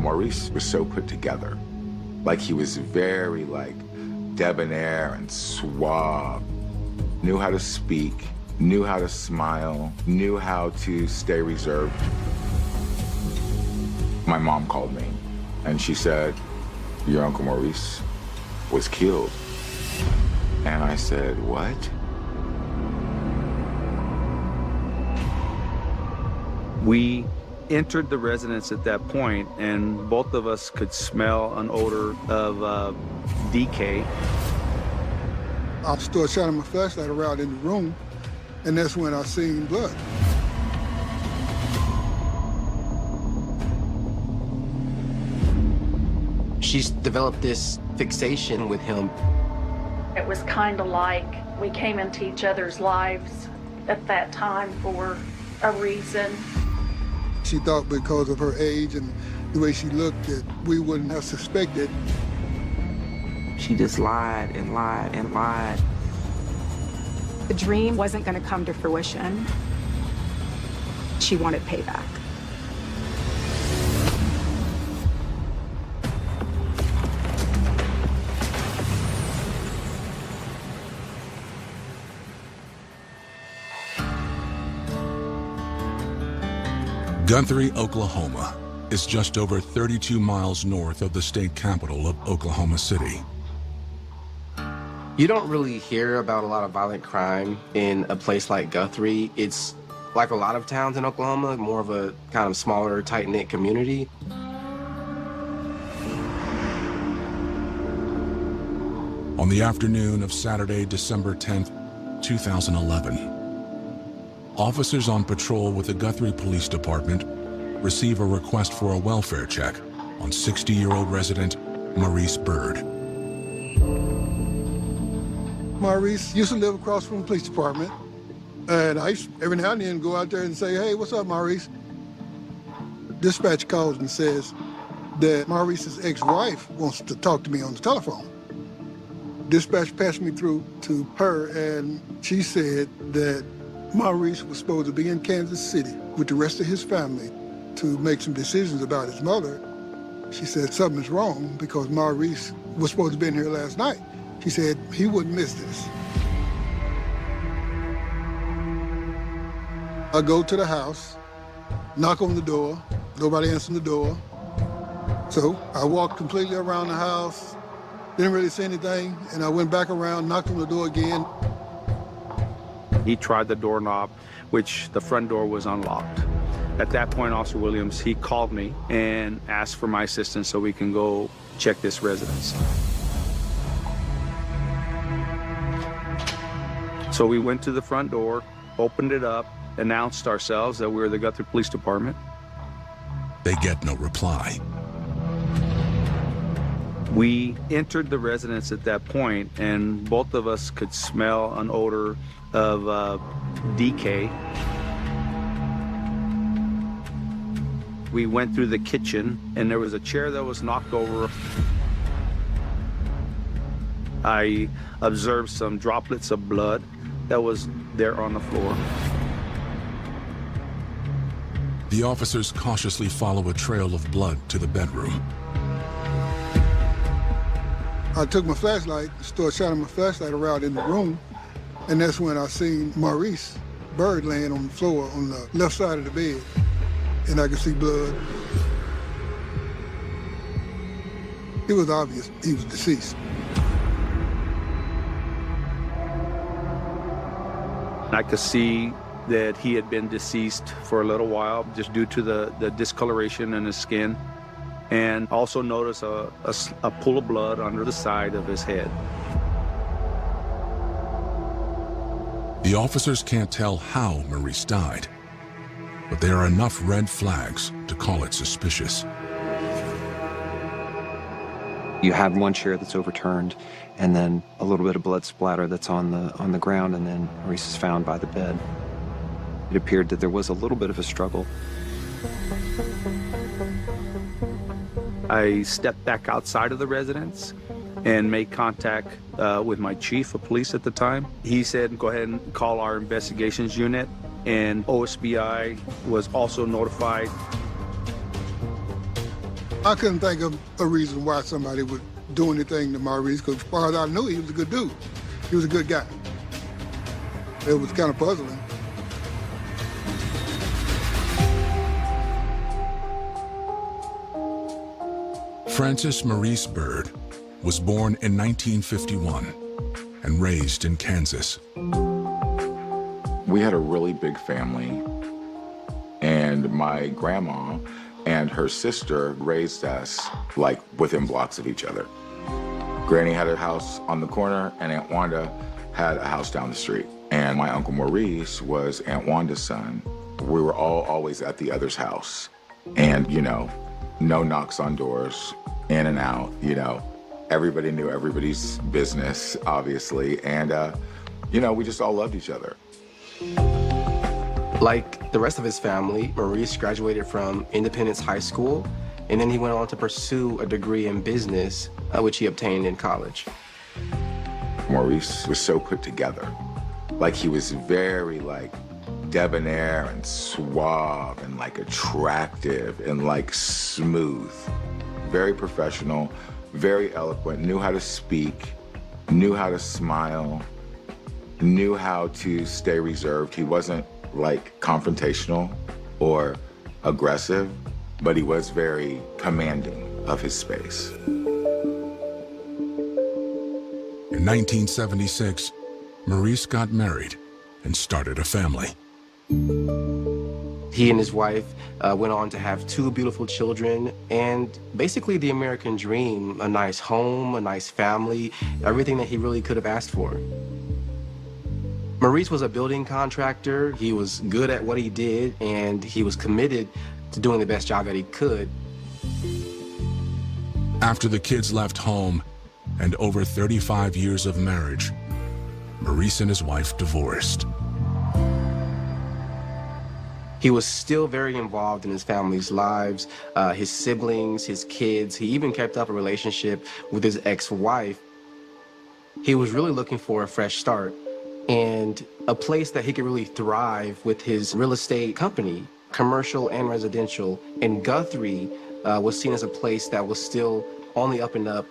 Maurice was so put together. Like he was very debonair and suave, knew how to speak, knew how to smile, knew how to stay reserved. My mom called me and she said, "Your Uncle Maurice was killed." And I said, "What?" We entered the residence at that point, and both of us could smell an odor of decay. I started shining my flashlight around in the room, and that's when I seen blood. She's developed this fixation with him. It was kind of like we came into each other's lives at that time for a reason. She thought because of her age and the way she looked that we wouldn't have suspected. She just lied and lied and lied. The dream wasn't going to come to fruition. She wanted payback. Guthrie, Oklahoma is just over 32 miles north of the state capital of Oklahoma City. You don't really hear about a lot of violent crime in a place like Guthrie. It's like a lot of towns in Oklahoma, more of a kind of smaller, tight-knit community. On the afternoon of Saturday, December 10th, 2011, officers on patrol with the Guthrie Police Department receive a request for a welfare check on 60-year-old resident Maurice Byrd. Maurice used to live across from the police department, and I used to, every now and then, go out there and say, "Hey, what's up, Maurice?" Dispatch calls and says that Maurice's ex-wife wants to talk to me on the telephone. Dispatch passed me through to her, and she said that Maurice was supposed to be in Kansas City with the rest of his family to make some decisions about his mother. She said something's wrong because Maurice was supposed to be in here last night. She said he wouldn't miss this. I go to the house, knock on the door, nobody answering the door. So I walked completely around the house, didn't really see anything, and I went back around, knocked on the door again. He tried the doorknob, which the front door was unlocked. At that point, Officer Williams, he called me and asked for my assistance so we can go check this residence. So we went to the front door, opened it up, announced ourselves that we were the Guthrie Police Department. They get no reply. We entered the residence at that point, and both of us could smell an odor of decay. We went through the kitchen, and there was a chair that was knocked over. I observed some droplets of blood that was there on the floor. The officers cautiously follow a trail of blood to the bedroom. I took my flashlight, started shining my flashlight around in the room, and that's when I seen Maurice Byrd laying on the floor on the left side of the bed, and I could see blood. It was obvious he was deceased. I could see that he had been deceased for a little while just due to the discoloration in his skin, and also notice a pool of blood under the side of his head. The officers can't tell how Maurice died, but there are enough red flags to call it suspicious. You have one chair that's overturned, and then a little bit of blood splatter that's on the ground, and then Maurice is found by the bed. It appeared that there was a little bit of a struggle. I stepped back outside of the residence and made contact with my chief of police at the time. He said, go ahead and call our investigations unit, and OSBI was also notified. I couldn't think of a reason why somebody would do anything to Maurice, because as far as I knew, he was a good dude. He was a good guy. It was kind of puzzling. Francis Maurice Byrd was born in 1951 and raised in Kansas. We had a really big family, and my grandma and her sister raised us like within blocks of each other. Granny had a house on the corner, and Aunt Wanda had a house down the street. And my Uncle Maurice was Aunt Wanda's son. We were all always at the other's house. And, you know, no knocks on doors, in and out, you know. Everybody knew everybody's business, obviously. And, you know, we just all loved each other. Like the rest of his family, Maurice graduated from Independence High School, and then he went on to pursue a degree in business, which he obtained in college. Maurice was so put together. Like, he was very, like, debonair and suave and, like, attractive and, like, smooth. Very professional, very eloquent, knew how to speak, knew how to smile, knew how to stay reserved. He wasn't, like, confrontational or aggressive, but he was very commanding of his space. In 1976, Maurice got married and started a family. He and his wife went on to have 2 beautiful children, and basically the American dream, a nice home, a nice family, everything that he really could have asked for. Maurice was a building contractor. He was good at what he did, and he was committed to doing the best job that he could. After the kids left home and over 35 years of marriage, Maurice and his wife divorced. He was still very involved in his family's lives, his siblings, his kids. He even kept up a relationship with his ex-wife. He was really looking for a fresh start and a place that he could really thrive with his real estate company, commercial and residential. And Guthrie was seen as a place that was still on the up and up,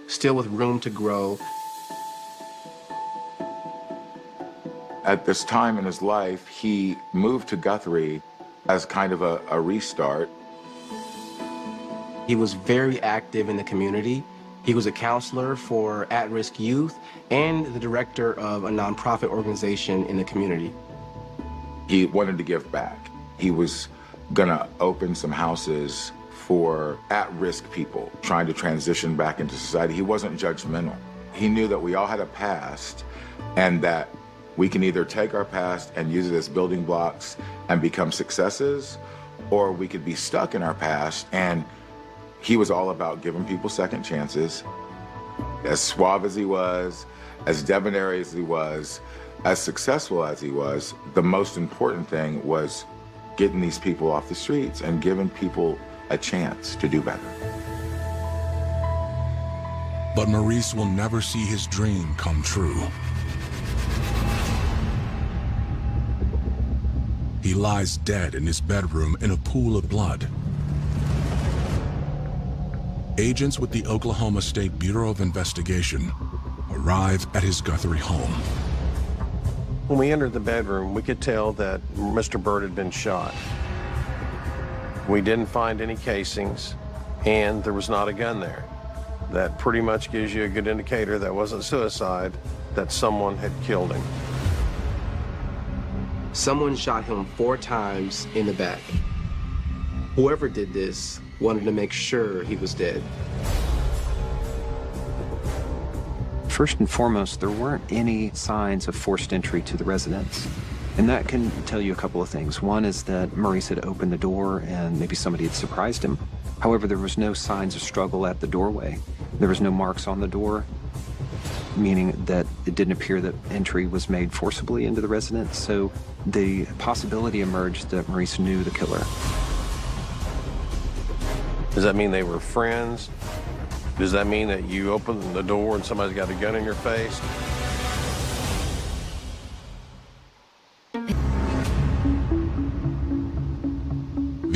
still with room to grow. At this time in his life, he moved to Guthrie as kind of a restart. He was very active in the community. He was a counselor for at-risk youth and the director of a nonprofit organization in the community. He wanted to give back. He was gonna open some houses for at-risk people trying to transition back into society. He wasn't judgmental. He knew that we all had a past and that we can either take our past and use it as building blocks and become successes, or we could be stuck in our past. And he was all about giving people second chances. As suave as he was, as debonair as he was, as successful as he was, the most important thing was getting these people off the streets and giving people a chance to do better. But Maurice will never see his dream come true. He lies dead in his bedroom in a pool of blood. Agents with the Oklahoma State Bureau of Investigation arrive at his Guthrie home. When we entered the bedroom, we could tell that Mr. Byrd had been shot. We didn't find any casings, and there was not a gun there. That pretty much gives you a good indicator that wasn't suicide, that someone had killed him. Someone shot him 4 times in the back. Whoever did this wanted to make sure he was dead. First and foremost, there weren't any signs of forced entry to the residence. And that can tell you a couple of things. One is that Maurice had opened the door and maybe somebody had surprised him. However, there was no signs of struggle at the doorway. There was no marks on the door, meaning that it didn't appear that entry was made forcibly into the residence. So the possibility emerged that Maurice knew the killer. Does that mean they were friends? Does that mean that you open the door and somebody's got a gun in your face?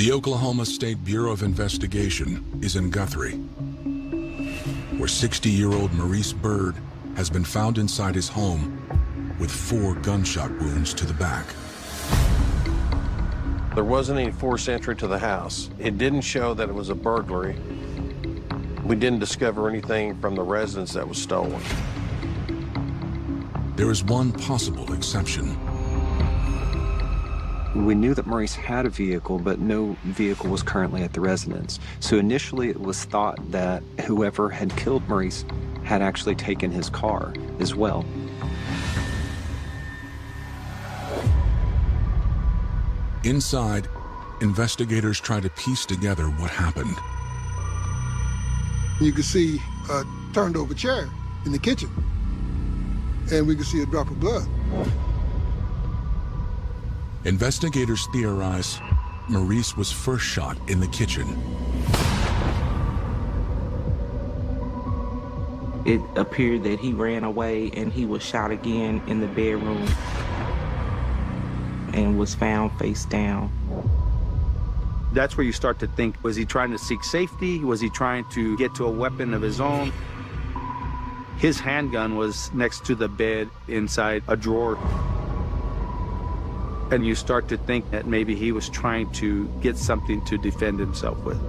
The Oklahoma State Bureau of Investigation is in Guthrie, where 60-year-old Maurice Byrd has been found inside his home with 4 gunshot wounds to the back. There wasn't any forced entry to the house. It didn't show that it was a burglary. We didn't discover anything from the residence that was stolen. There is one possible exception. We knew that Maurice had a vehicle, but no vehicle was currently at the residence. So initially it was thought that whoever had killed Maurice had actually taken his car as well. Inside, investigators try to piece together what happened. You could see a turned over chair in the kitchen, and we could see a drop of blood. Investigators theorize Maurice was first shot in the kitchen. It appeared that he ran away and he was shot again in the bedroom and was found face down. That's where you start to think, was he trying to seek safety? Was he trying to get to a weapon of his own? His handgun was next to the bed inside a drawer. And you start to think that maybe he was trying to get something to defend himself with.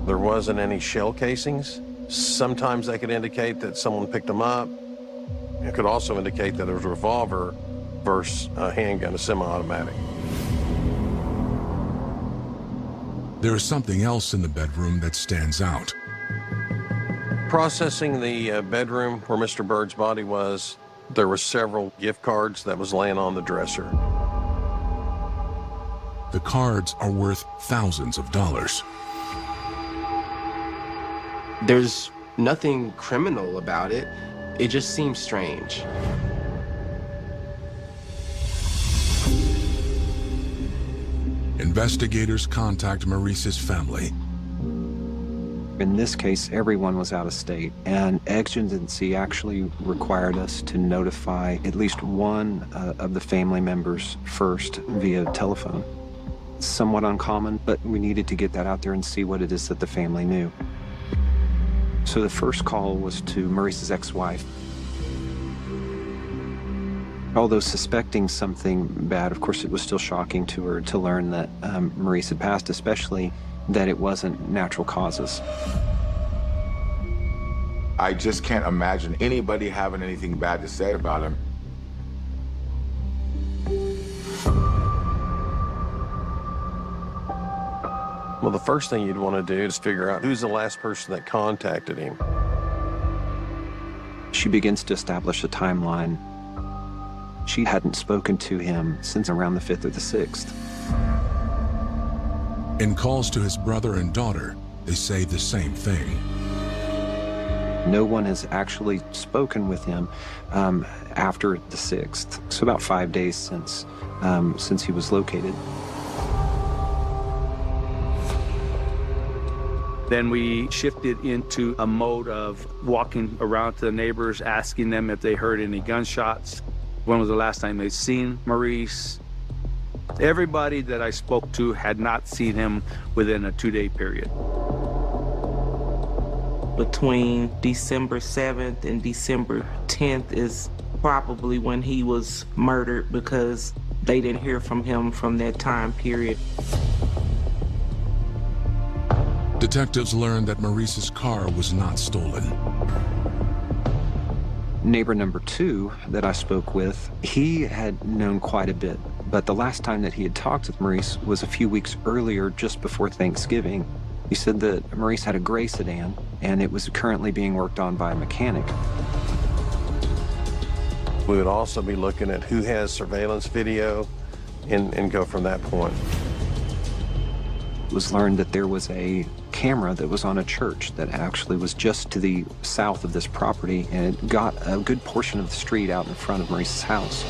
There wasn't any shell casings. Sometimes that could indicate that someone picked them up. It could also indicate that it was a revolver versus a handgun, a semi-automatic. There is something else in the bedroom that stands out. Processing the bedroom where Mr. Byrd's body was, there were several gift cards that was laying on the dresser. The cards are worth thousands of dollars. There's nothing criminal about it. It just seems strange. Investigators contact Maurice's family. In this case, everyone was out of state, and exigency actually required us to notify at least one of the family members first via telephone. Somewhat uncommon, but we needed to get that out there and see what it is that the family knew. So the first call was to Maurice's ex-wife. Although suspecting something bad, of course, it was still shocking to her to learn that Maurice had passed, especially that it wasn't natural causes. I just can't imagine anybody having anything bad to say about him. Well, the first thing you'd want to do is figure out who's the last person that contacted him. She begins to establish a timeline. She hadn't spoken to him since around the 5th or the 6th. In calls to his brother and daughter, they say the same thing. No one has actually spoken with him after the 6th, so about 5 days since he was located. Then we shifted into a mode of walking around to the neighbors, asking them if they heard any gunshots. When was the last time they'd seen Maurice? Everybody that I spoke to had not seen him within a 2-day period. Between December 7th and December 10th is probably when he was murdered, because they didn't hear from him from that time period. Detectives learned that Maurice's car was not stolen. Neighbor number 2 that I spoke with, he had known quite a bit, but the last time that he had talked with Maurice was a few weeks earlier, just before Thanksgiving. He said that Maurice had a gray sedan, and it was currently being worked on by a mechanic. We would also be looking at who has surveillance video and go from that point. It was learned that there was a camera that was on a church that actually was just to the south of this property, and it got a good portion of the street out in front of Maurice's house.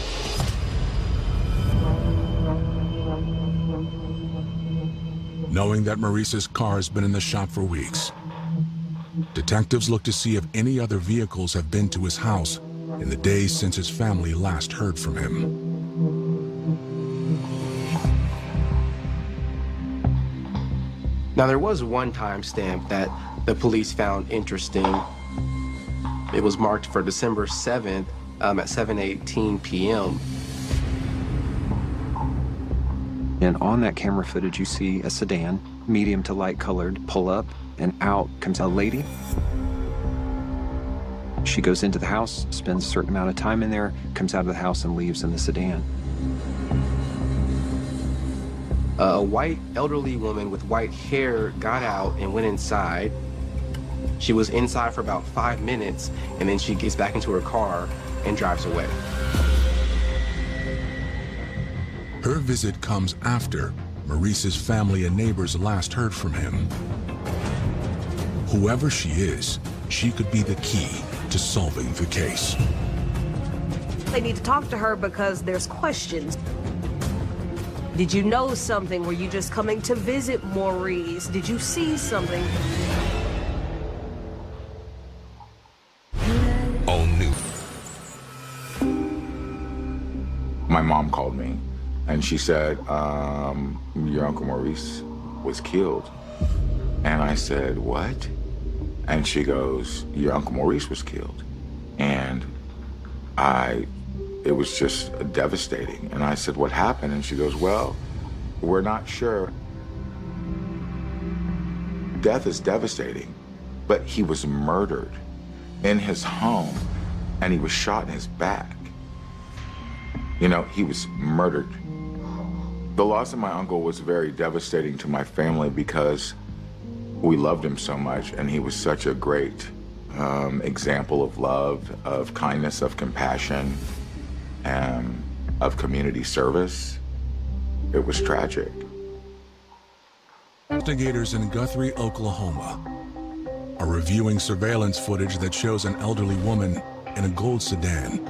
Knowing that Maurice's car has been in the shop for weeks, detectives look to see if any other vehicles have been to his house in the days since his family last heard from him. Now, there was one timestamp that the police found interesting. It was marked for December 7th at 7:18 p.m. And on that camera footage, you see a sedan, medium to light colored, pull up, and out comes a lady. She goes into the house, spends a certain amount of time in there, comes out of the house and leaves in the sedan. A white elderly woman with white hair got out and went inside. She was inside for about 5 minutes, and then she gets back into her car and drives away. Her visit comes after Maurice's family and neighbors last heard from him. Whoever she is, she could be the key to solving the case. They need to talk to her because there's questions. Did you know something? Were you just coming to visit Maurice? Did you see something? All new. My mom called me and she said, your Uncle Maurice was killed. And I said, what? And she goes, your Uncle Maurice was killed. And it was just devastating. And I said, what happened? And she goes, well, we're not sure. Death is devastating, but he was murdered in his home and he was shot in his back. You know, he was murdered. The loss of my uncle was very devastating to my family because we loved him so much and he was such a great example of love, of kindness, of compassion, of community service. It was tragic. Investigators in Guthrie, Oklahoma are reviewing surveillance footage that shows an elderly woman in a gold sedan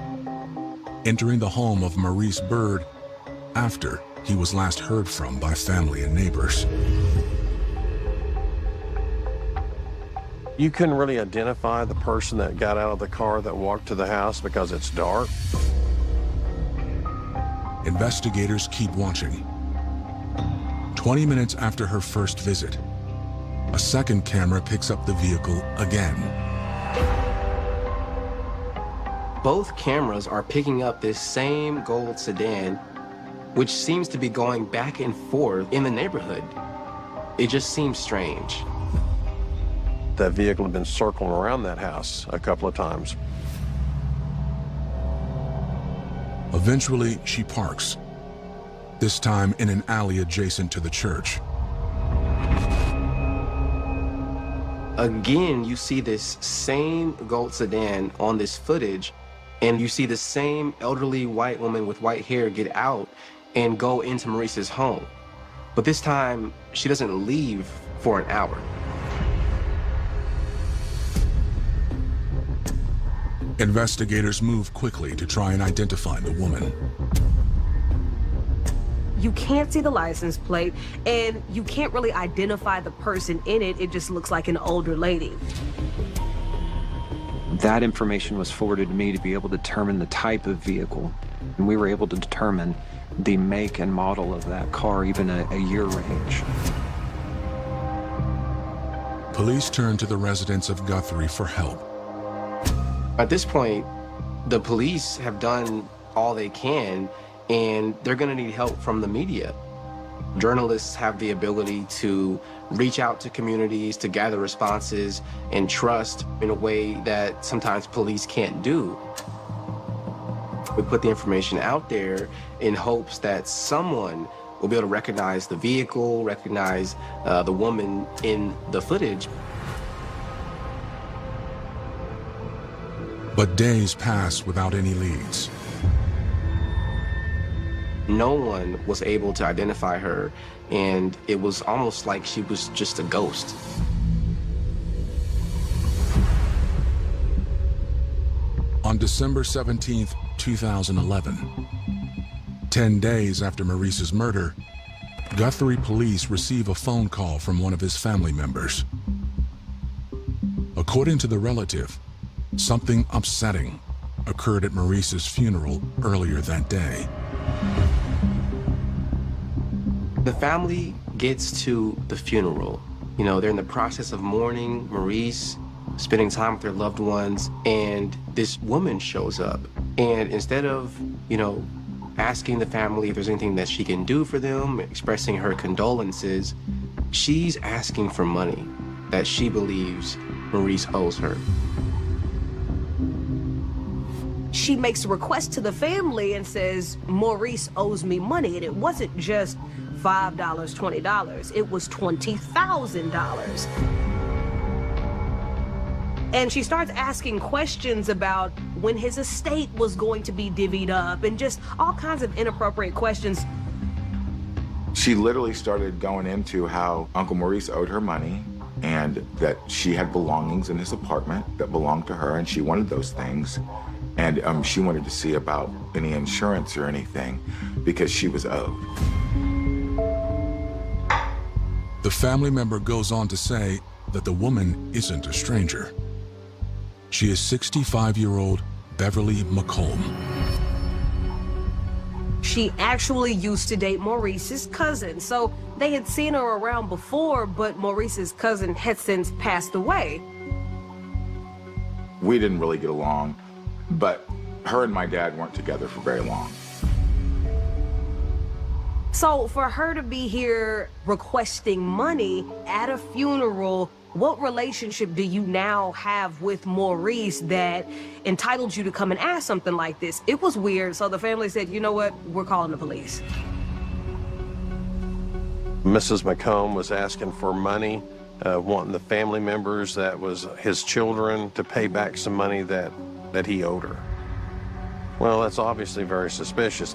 entering the home of Maurice Byrd after he was last heard from by family and neighbors. You couldn't really identify the person that got out of the car that walked to the house because it's dark. Investigators keep watching. 20 minutes after her first visit, a second camera picks up the vehicle again. Both cameras are picking up this same gold sedan, which seems to be going back and forth in the neighborhood. It just seems strange. That vehicle had been circling around that house a couple of times. Eventually, she parks, this time in an alley adjacent to the church. Again, you see this same gold sedan on this footage, and you see the same elderly white woman with white hair get out and go into Maurice's home. But this time, she doesn't leave for an hour. Investigators move quickly to try and identify the woman. You can't see the license plate, and you can't really identify the person in it. It just looks like an older lady. That information was forwarded to me to be able to determine the type of vehicle. And we were able to determine the make and model of that car, even a year range. Police turn to the residents of Guthrie for help. At this point, the police have done all they can, and they're going to need help from the media. Journalists have the ability to reach out to communities, to gather responses and trust in a way that sometimes police can't do. We put the information out there in hopes that someone will be able to recognize the vehicle, recognize the woman in the footage. But days pass without any leads. No one was able to identify her, and it was almost like she was just a ghost. On December 17th, 2011, 10 days after Maurice's murder, Guthrie police receive a phone call from one of his family members. According to the relative, something upsetting occurred at Maurice's funeral earlier that day. The family gets to the funeral, You know, they're in the process of mourning Maurice, spending time with their loved ones, and this woman shows up. And instead of, you know, asking the family if there's anything that she can do for them, expressing her condolences, she's asking for money that she believes Maurice owes her. She makes a request to the family and says, Maurice owes me money. And it wasn't just $5, $20. It was $20,000. And she starts asking questions about when his estate was going to be divvied up and just all kinds of inappropriate questions. She literally started going into how Uncle Maurice owed her money and that she had belongings in his apartment that belonged to her, and she wanted those things. And she wanted to see about any insurance or anything because she was owed. The family member goes on to say that the woman isn't a stranger. She is 65-year-old Beverly McComb. She actually used to date Maurice's cousin, so they had seen her around before, but Maurice's cousin had since passed away. We didn't really get along, but her and my dad weren't together for very long. So for her to be here requesting money at a funeral, what relationship do you now have with Maurice that entitled you to come and ask something like this? It was weird, so the family said, you know what, we're calling the police. Mrs. McComb was asking for money, wanting the family members, that was his children, to pay back some money that he owed her. Well, that's obviously very suspicious.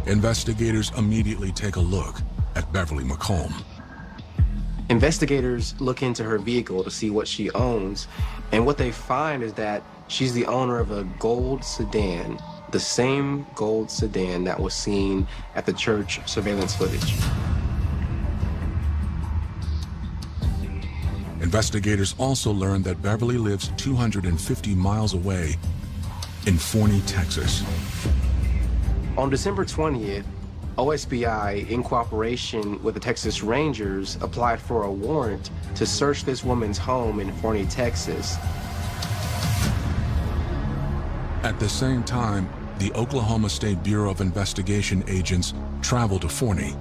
Investigators immediately take a look at Beverly McComb. Investigators look into her vehicle to see what she owns, and what they find is that she's the owner of a gold sedan, the same gold sedan that was seen at the church surveillance footage. Investigators also learned that Beverly lives 250 miles away in Forney, Texas. On December 20th, OSBI, in cooperation with the Texas Rangers, applied for a warrant to search this woman's home in Forney, Texas. At the same time, the Oklahoma State Bureau of Investigation agents traveled to Forney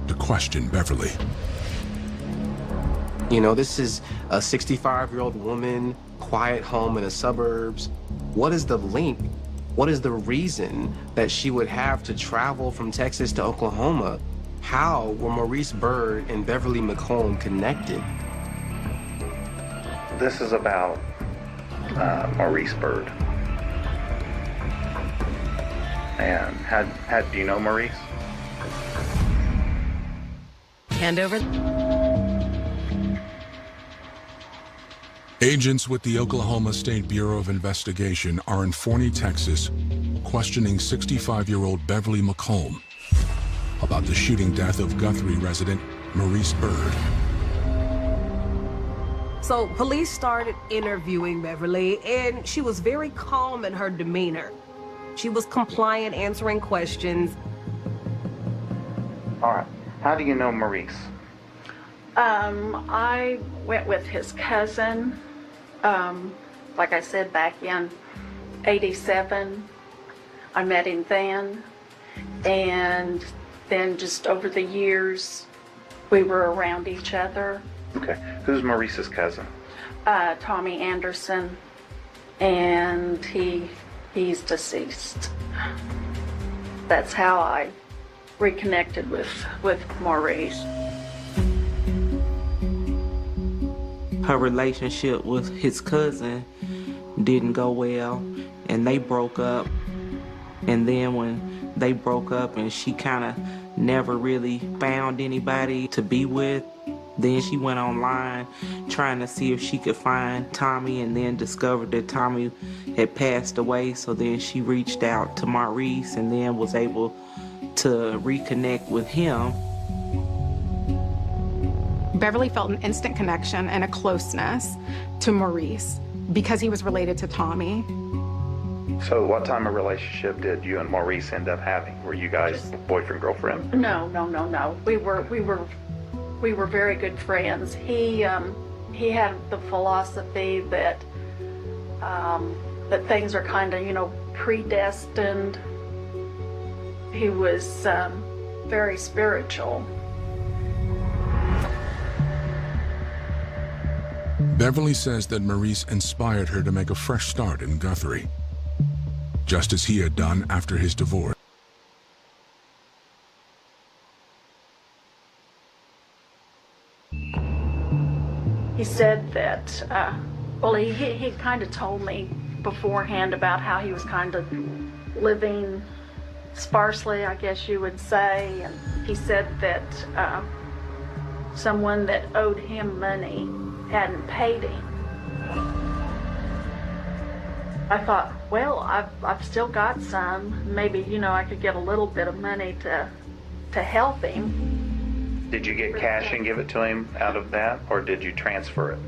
to question Beverly. You know, this is a 65-year-old woman, quiet home in the suburbs. What is the link? What is the reason that she would have to travel from Texas to Oklahoma? How were Maurice Byrd and Beverly McComb connected? This is about Maurice Byrd. And how do you know Maurice? Hand over. Agents with the Oklahoma State Bureau of Investigation are in Forney, Texas, questioning 65-year-old Beverly McComb about the shooting death of Guthrie resident Maurice Byrd. So police started interviewing Beverly, and she was very calm in her demeanor. She was compliant, answering questions. All right. How do you know Maurice? I went with his cousin, like I said, back in '87. I met him then, and then just over the years, we were around each other. Okay. Who's Maurice's cousin? Tommy Anderson, and he's deceased. That's how I reconnected with Maurice. Her relationship with his cousin didn't go well, and they broke up. And then when they broke up and she kind of never really found anybody to be with, then she went online trying to see if she could find Tommy, and then discovered that Tommy had passed away. So then she reached out to Maurice and then was able to reconnect with him. Beverly felt an instant connection and a closeness to Maurice because he was related to Tommy. So what type of relationship did you and Maurice end up having? Were you guys boyfriend, girlfriend? No. We were very good friends. He had the philosophy that that things are kind of, predestined. He was very spiritual. Beverly says that Maurice inspired her to make a fresh start in Guthrie, just as he had done after his divorce. He said that, he kind of told me beforehand about how he was kind of living sparsely, I guess you would say. And he said that someone that owed him money hadn't paid him. I thought, well, I've still got some. Maybe, I could get a little bit of money to help him. Did you get cash and give it to him out of that, or did you transfer it?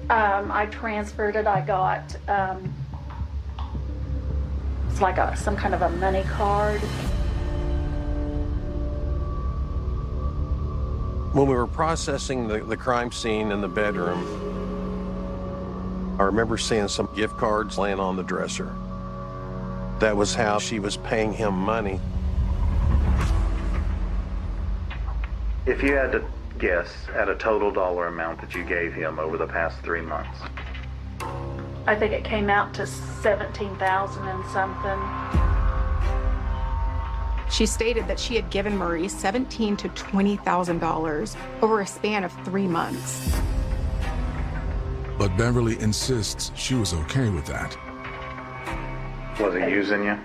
I transferred it. I got, it's like some kind of a money card. When we were processing the crime scene in the bedroom, I remember seeing some gift cards laying on the dresser. That was how she was paying him money. If you had to guess at a total dollar amount that you gave him over the past 3 months. I think it came out to $17,000 and something. She stated that she had given Maurice $17,000 to $20,000 over a span of 3 months. But Beverly insists she was okay with that. Was he using you?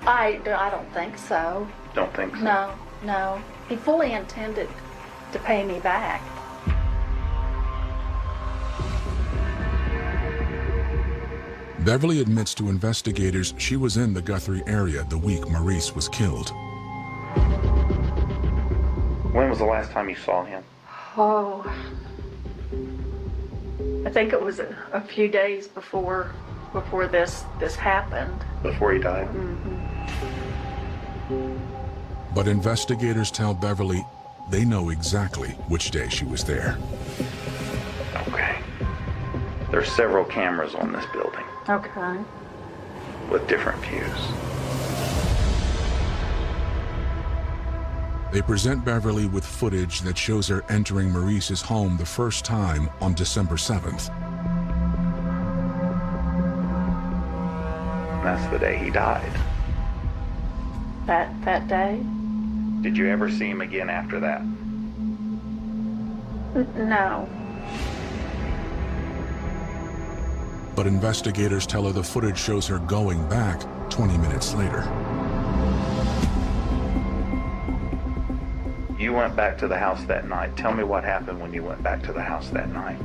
I don't think so. Don't think so? No. He fully intended to pay me back. Beverly admits to investigators she was in the Guthrie area the week Maurice was killed. When was the last time you saw him? Oh, I think it was a few days before this happened. Before he died? Mm-hmm. But investigators tell Beverly they know exactly which day she was there. Okay. There's several cameras on this building. Okay. With different views. They present Beverly with footage that shows her entering Maurice's home the first time on December 7th. That's the day he died. That day? Did you ever see him again after that? No. But investigators tell her the footage shows her going back 20 minutes later. You went back to the house that night. Tell me what happened when you went back to the house that night.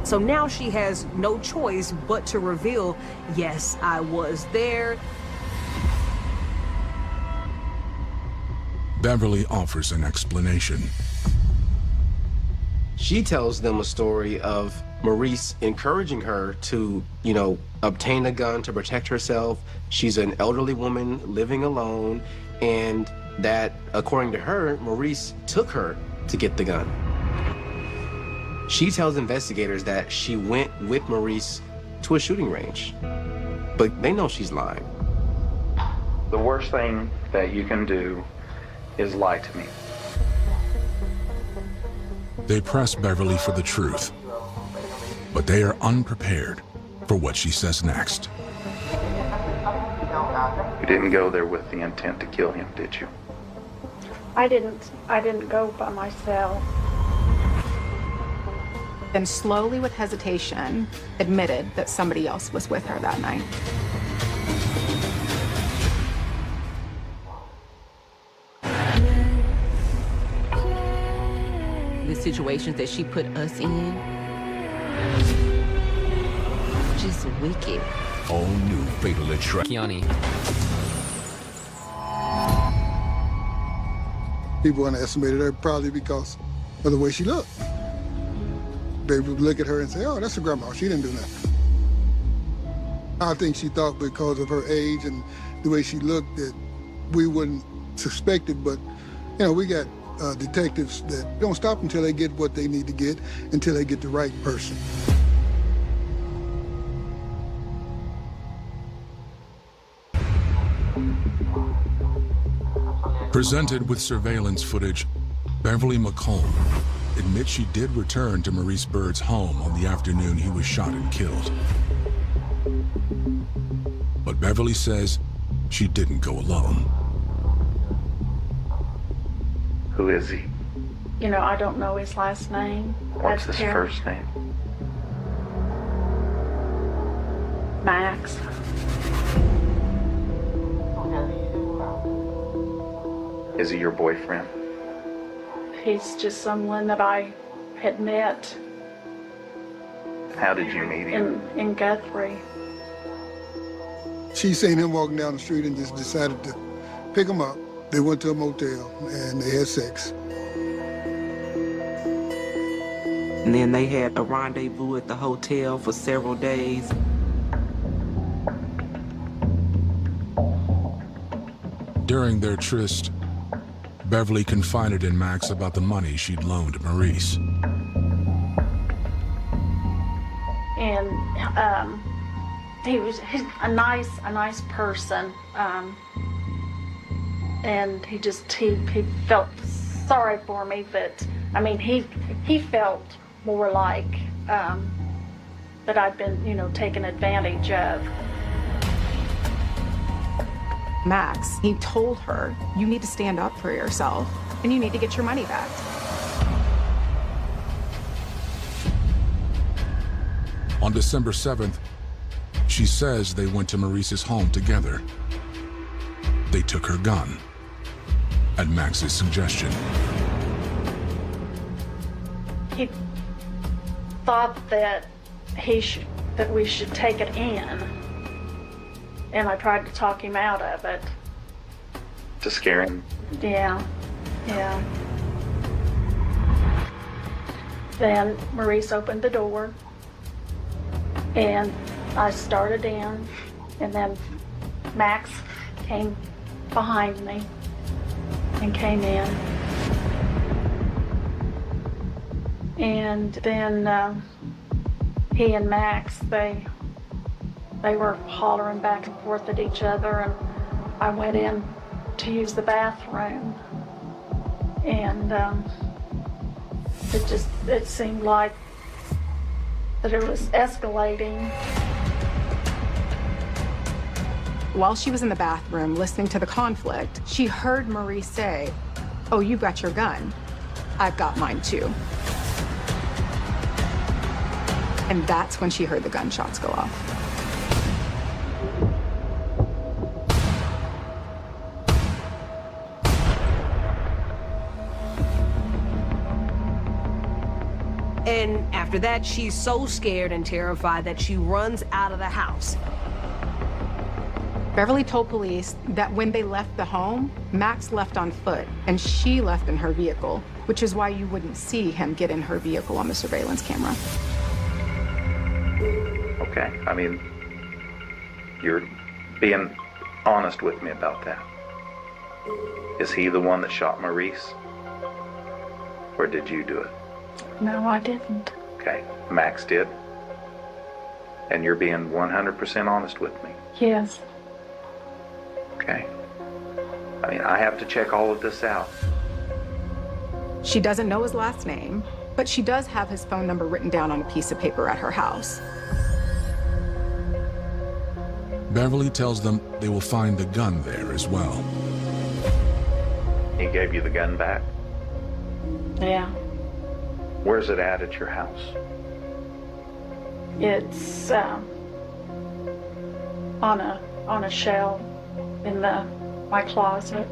So now she has no choice but to reveal, yes, I was there. Beverly offers an explanation. She tells them a story of Maurice encouraging her to, obtain a gun to protect herself. She's an elderly woman living alone, and that, according to her, Maurice took her to get the gun. She tells investigators that she went with Maurice to a shooting range, but they know she's lying. The worst thing that you can do is lie to me. They press Beverly for the truth, but they are unprepared for what she says next. You didn't go there with the intent to kill him, did you? I didn't go by myself. Then slowly, with hesitation, admitted that somebody else was with her that night. The situations that she put us in, just wicked. All new Fatal Attraction. Kiani. People underestimated her probably because of the way she looked. they would look at her and say, oh, that's her grandma. She didn't do nothing. I think she thought because of her age and the way she looked that we wouldn't suspect it, but, you know, we got detectives that don't stop until they get what they need to get, until they get the right person. Presented with surveillance footage, Beverly McComb admits she did return to Maurice Byrd's home on the afternoon he was shot and killed. But Beverly says she didn't go alone. Who is he? You know, I don't know his last name. What's That's his Terry. first name? Max. Is he your boyfriend? He's just someone that I had met How did you meet him? in Guthrie. She seen him walking down the street and just decided to pick him up. They went to a motel and they had sex. And then they had a rendezvous at the hotel for several days. During their tryst, Beverly confided in Max about the money she'd loaned Maurice. And he's a nice person. And he felt sorry for me, but I mean, he felt more like that I'd been, you know, taken advantage of. Max, he told her, you need to stand up for yourself and you need to get your money back. On December 7th, she says they went to Maurice's home together. They took her gun, at Max's suggestion. He thought that we should take it in. And I tried to talk him out of it. To scare him? Yeah. Then Maurice opened the door, and I started in, and then Max came behind me and came in. And then he and Max, they were hollering back and forth at each other, and I went in to use the bathroom. And it seemed like that it was escalating. While she was in the bathroom listening to the conflict, she heard Maurice say, oh, you got your gun. I've got mine too. And that's when she heard the gunshots go off. And after that, she's so scared and terrified that she runs out of the house. Beverly told police that when they left the home, Max left on foot and she left in her vehicle, which is why you wouldn't see him get in her vehicle on the surveillance camera. Okay, I mean, you're being honest with me about that. Is he the one that shot Maurice? Or did you do it? No, I didn't. Okay, Max did. And you're being 100% honest with me. Yes. Okay. I mean, I have to check all of this out. She doesn't know his last name, but she does have his phone number written down on a piece of paper at her house. Beverly tells them they will find the gun there as well. He gave you the gun back? Yeah. Where's it at your house? It's on a shelf in my closet.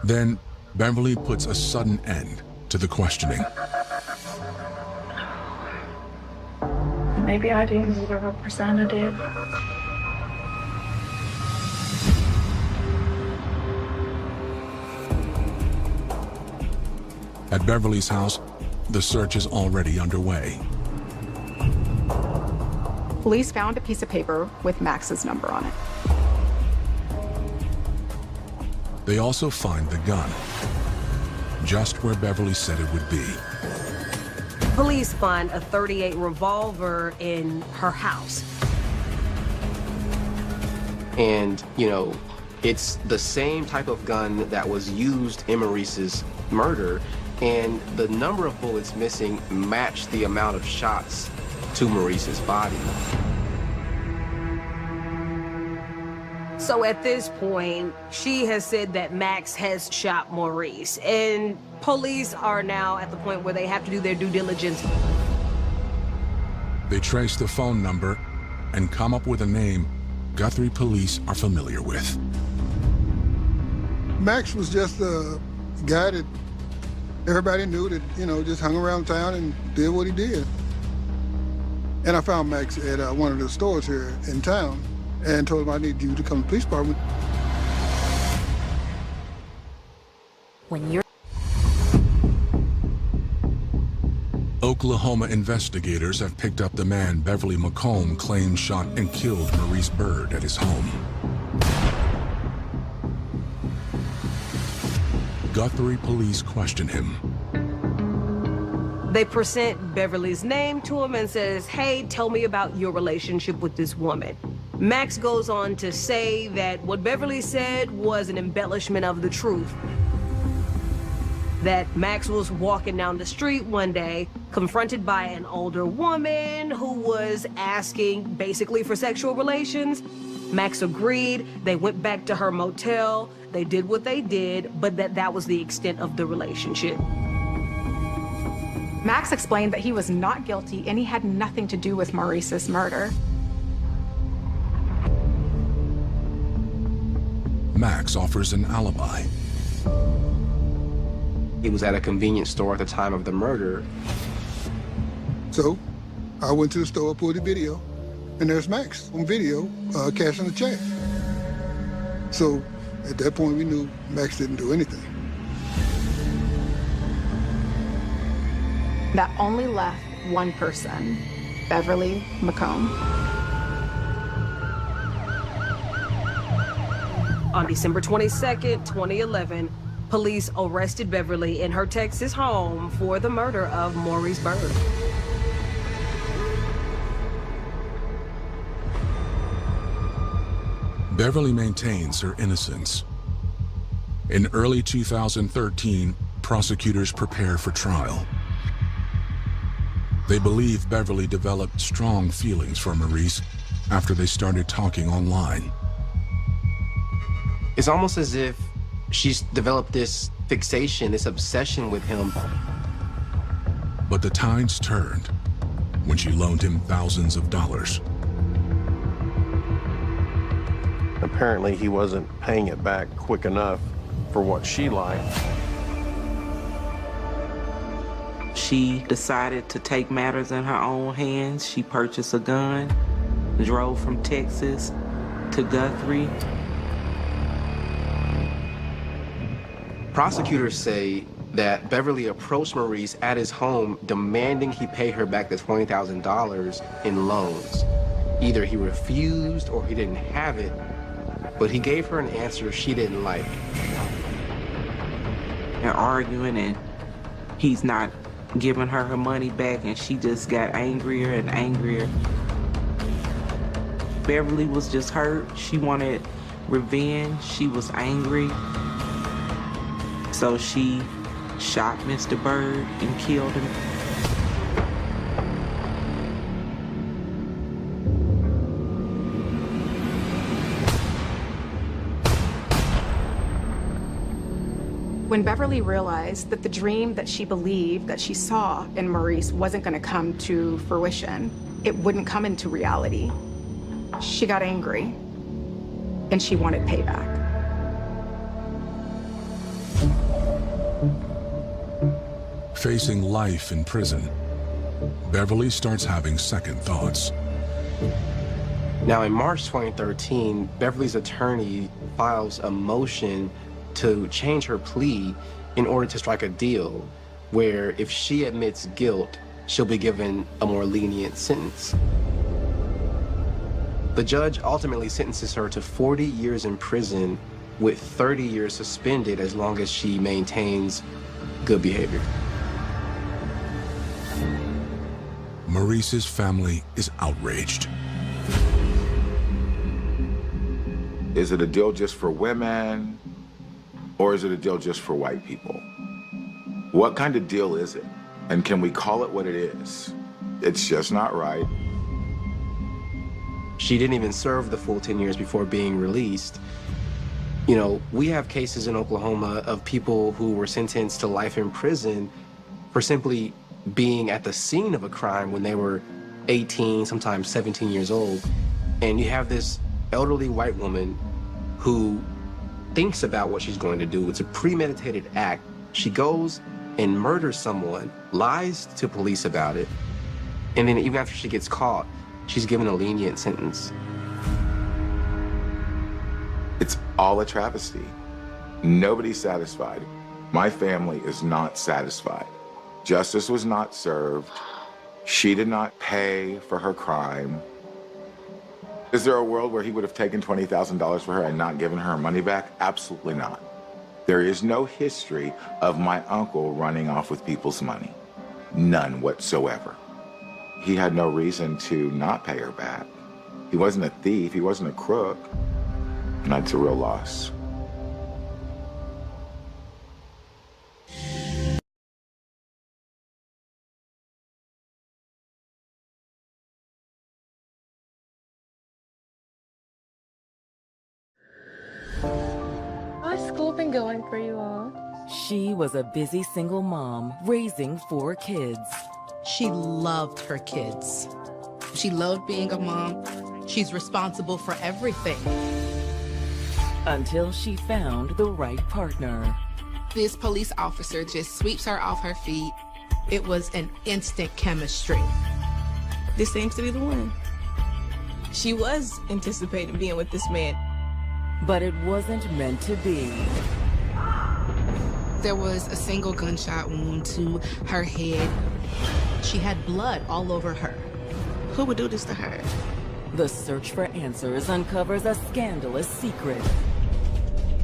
Then Beverly puts a sudden end to the questioning. Maybe I do need a representative. At Beverly's house, the search is already underway. Police found a piece of paper with Max's number on it. They also find the gun, just where Beverly said it would be. Police find a .38 revolver in her house. And, you know, it's the same type of gun that was used in Maurice's murder, and the number of bullets missing matched the amount of shots to Maurice's body. So at this point, she has said that Max has shot Maurice, and police are now at the point where they have to do their due diligence. They trace the phone number and come up with a name Guthrie police are familiar with. Max was just a guy that everybody knew that, you know, just hung around town and did what he did. And I found Max at one of the stores here in town and told him I need you to come to the police department. When you're Oklahoma investigators have picked up the man Beverly McComb claims shot and killed Maurice Byrd at his home. Guthrie police question him. They present Beverly's name to him and says, hey, tell me about your relationship with this woman. Max goes on to say that what Beverly said was an embellishment of the truth. That Max was walking down the street one day, confronted by an older woman who was asking basically for sexual relations. Max agreed. They went back to her motel. They did what they did, but that was the extent of the relationship. Max explained that he was not guilty and he had nothing to do with Maurice's murder. Max offers an alibi. He was at a convenience store at the time of the murder. So I went to the store, pulled the video, and there's Max on video cashing the check. So at that point, we knew Max didn't do anything. That only left one person, Beverly McComb. On December 22nd, 2011, police arrested Beverly in her Texas home for the murder of Maurice Byrd. Beverly maintains her innocence. In early 2013, prosecutors prepare for trial. They believe Beverly developed strong feelings for Maurice after they started talking online. It's almost as if she's developed this fixation, this obsession with him. But the tides turned when she loaned him thousands of dollars. Apparently he wasn't paying it back quick enough for what she liked. She decided to take matters in her own hands. She purchased a gun, drove from Texas to Guthrie. Prosecutors say that Beverly approached Maurice at his home demanding he pay her back the $20,000 in loans. Either he refused or he didn't have it, but he gave her an answer she didn't like. They're arguing and he's not giving her her money back, and she just got angrier and angrier. Beverly was just hurt. She wanted revenge. She was angry. So she shot Mr. Byrd and killed him. When Beverly realized that the dream that she believed that she saw in Maurice wasn't going to come to fruition, it wouldn't come into reality, she got angry and she wanted payback. Facing life in prison, Beverly starts having second thoughts. Now, in March 2013, Beverly's attorney files a motion to change her plea in order to strike a deal. where if she admits guilt, she'll be given a more lenient sentence. The judge ultimately sentences her to 40 years in prison with 30 years suspended as long as she maintains good behavior. Maurice's family is outraged. Is it a deal just for women, or is it a deal just for white people? What kind of deal is it? And can we call it what it is? It's just not right. She didn't even serve the full 10 years before being released. You know, we have cases in Oklahoma of people who were sentenced to life in prison for simply being at the scene of a crime when they were 18, sometimes 17 years old. And you have this elderly white woman who thinks about what she's going to do. It's a premeditated act. She goes and murders someone, lies to police about it, and then even after she gets caught, she's given a lenient sentence. It's all a travesty. Nobody's satisfied. My family is not satisfied. Justice was not served. She did not pay for her crime. Is there a world where he would have taken $20,000 for her and not given her money back? Absolutely not. There is no history of my uncle running off with people's money. None whatsoever. He had no reason to not pay her back. He wasn't a thief, he wasn't a crook. And that's a real loss. How's school been going for you all? She was a busy single mom raising 4 kids. She loved her kids. She loved being a mom. She's responsible for everything. Until she found the right partner. This police officer just sweeps her off her feet. It was an instant chemistry. This seems to be the one. She was anticipating being with this man. But it wasn't meant to be. There was a single gunshot wound to her head. She had blood all over her. Who would do this to her? The search for answers uncovers a scandalous secret.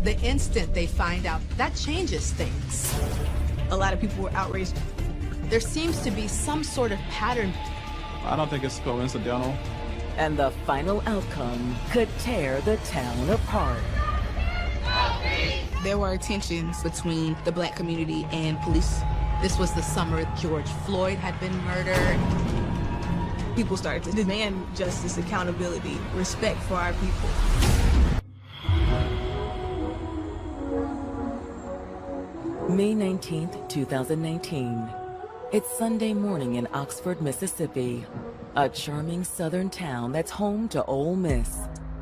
The instant they find out, that changes things. A lot of people were outraged. There seems to be some sort of pattern. I don't think it's coincidental. And the final outcome could tear the town apart. There were tensions between the black community and police. This was the summer George Floyd had been murdered. People started to demand justice, accountability, respect for our people. May 19th, 2019. It's Sunday morning in Oxford, Mississippi, a charming southern town that's home to Ole Miss,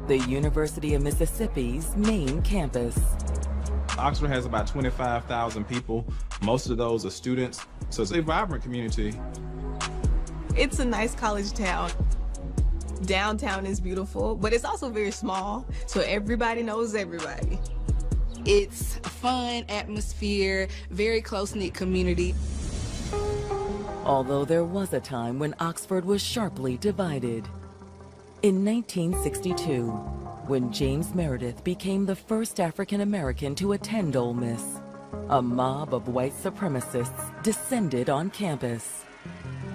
the University of Mississippi's main campus. Oxford has about 25,000 people. Most of those are students, so it's a vibrant community. It's a nice college town. Downtown is beautiful, but it's also very small, so everybody knows everybody. It's a fun atmosphere, very close-knit community. Although there was a time when Oxford was sharply divided. In 1962, when James Meredith became the first African American to attend Ole Miss, a mob of white supremacists descended on campus.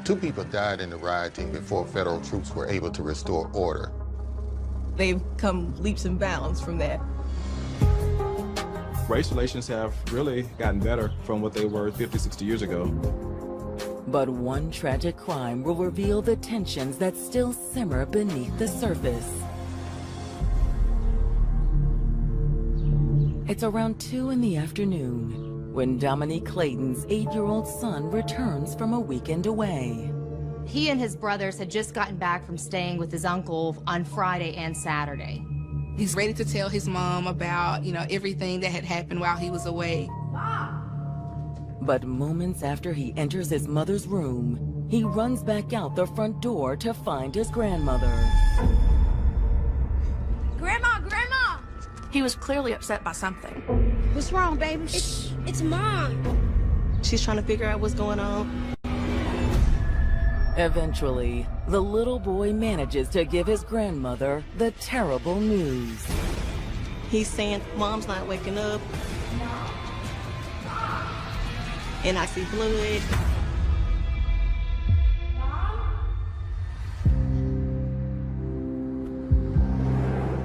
2 people died in the rioting before federal troops were able to restore order. They've come leaps and bounds from that. Race relations have really gotten better from what they were 50, 60 years ago. But one tragic crime will reveal the tensions that still simmer beneath the surface. It's around 2 in the afternoon when Dominique Clayton's 8-year-old son returns from a weekend away. He and his brothers had just gotten back from staying with his uncle on Friday and Saturday. He's ready to tell his mom about, everything that had happened while he was away. But moments after he enters his mother's room, he runs back out the front door to find his grandmother. Grandma! He was clearly upset by something. What's wrong, baby? It's Mom. She She's trying to figure out what's going on. Eventually, the little boy manages to give his grandmother the terrible news. He's saying, Mom's not waking up. And I see blood. Mom?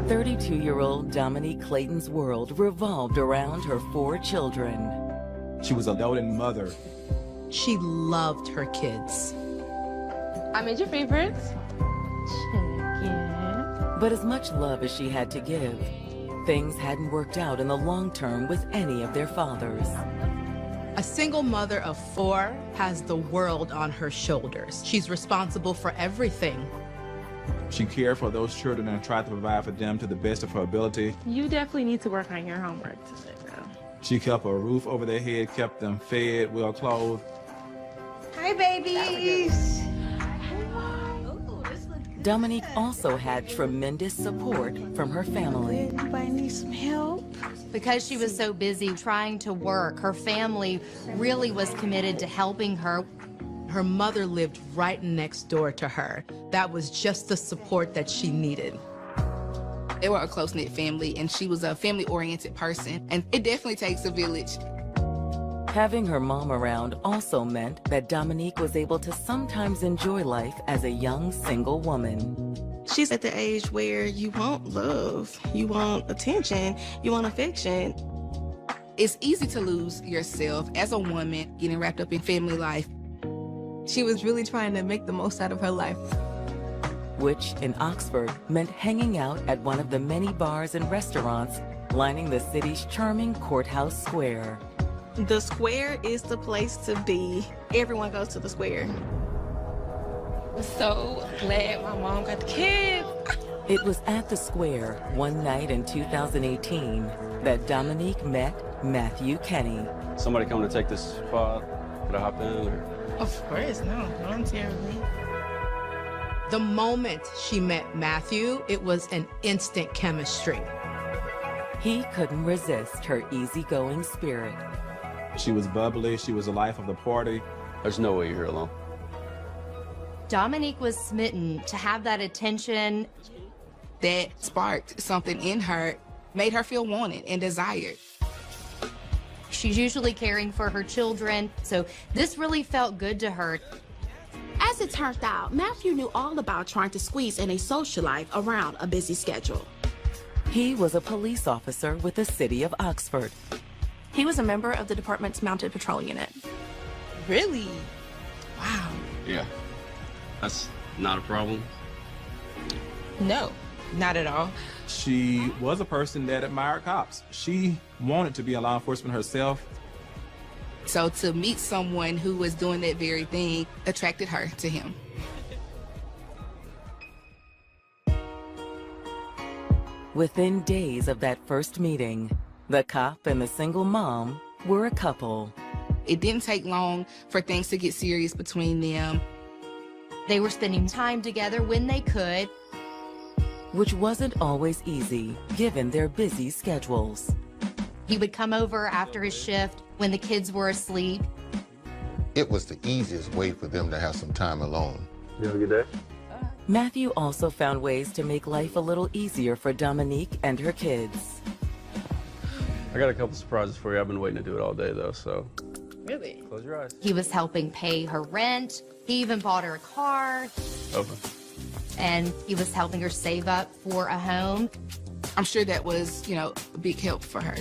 32-year-old Dominique Clayton's world revolved around her 4 children. She was a doting mother. She loved her kids. I made your favorites. But as much love as she had to give, things hadn't worked out in the long term with any of their fathers. A single mother of 4 has the world on her shoulders. She's responsible for everything. She cared for those children and tried to provide for them to the best of her ability. You definitely need to work on your homework today, bro. She kept a roof over their head, kept them fed, well clothed. Hi, babies. Dominique also had tremendous support from her family. Anybody need some help? Because she was so busy trying to work, her family really was committed to helping her. Her mother lived right next door to her. That was just the support that she needed. They were a close-knit family, and she was a family-oriented person, and it definitely takes a village. Having her mom around also meant that Dominique was able to sometimes enjoy life as a young single woman. She's at the age where you want love, you want attention, you want affection. It's easy to lose yourself as a woman getting wrapped up in family life. She was really trying to make the most out of her life. Which, in Oxford, meant hanging out at one of the many bars and restaurants lining the city's charming Courthouse Square. The square is the place to be. Everyone goes to the square. I'm so glad my mom got the kids. It was at the square one night in 2018 that Dominique met Matthew Kenny. Somebody come to take this spot? Could I hop in? Or? Of course, no, voluntarily. The moment she met Matthew, it was an instant chemistry. He couldn't resist her easygoing spirit. She was bubbly, she was the life of the party. There's no way you're here alone. Dominique was smitten to have that attention. That sparked something in her, made her feel wanted and desired. She's usually caring for her children, so this really felt good to her. As it turned out, Matthew knew all about trying to squeeze in a social life around a busy schedule. He was a police officer with the city of Oxford. He was a member of the department's mounted patrol unit. Really? Wow. Yeah. That's not a problem? No, not at all. She was a person that admired cops. She wanted to be a law enforcement herself. So to meet someone who was doing that very thing attracted her to him. Within days of that first meeting, the cop and the single mom were a couple. It didn't take long for things to get serious between them. They were spending time together when they could. Which wasn't always easy, given their busy schedules. He would come over after his shift when the kids were asleep. It was the easiest way for them to have some time alone. You have a good day? Matthew also found ways to make life a little easier for Dominique and her kids. I got a couple surprises for you. I've been waiting to do it all day, though, so... Really? Close your eyes. He was helping pay her rent. He even bought her a car. Open. And he was helping her save up for a home. I'm sure that was, a big help for her.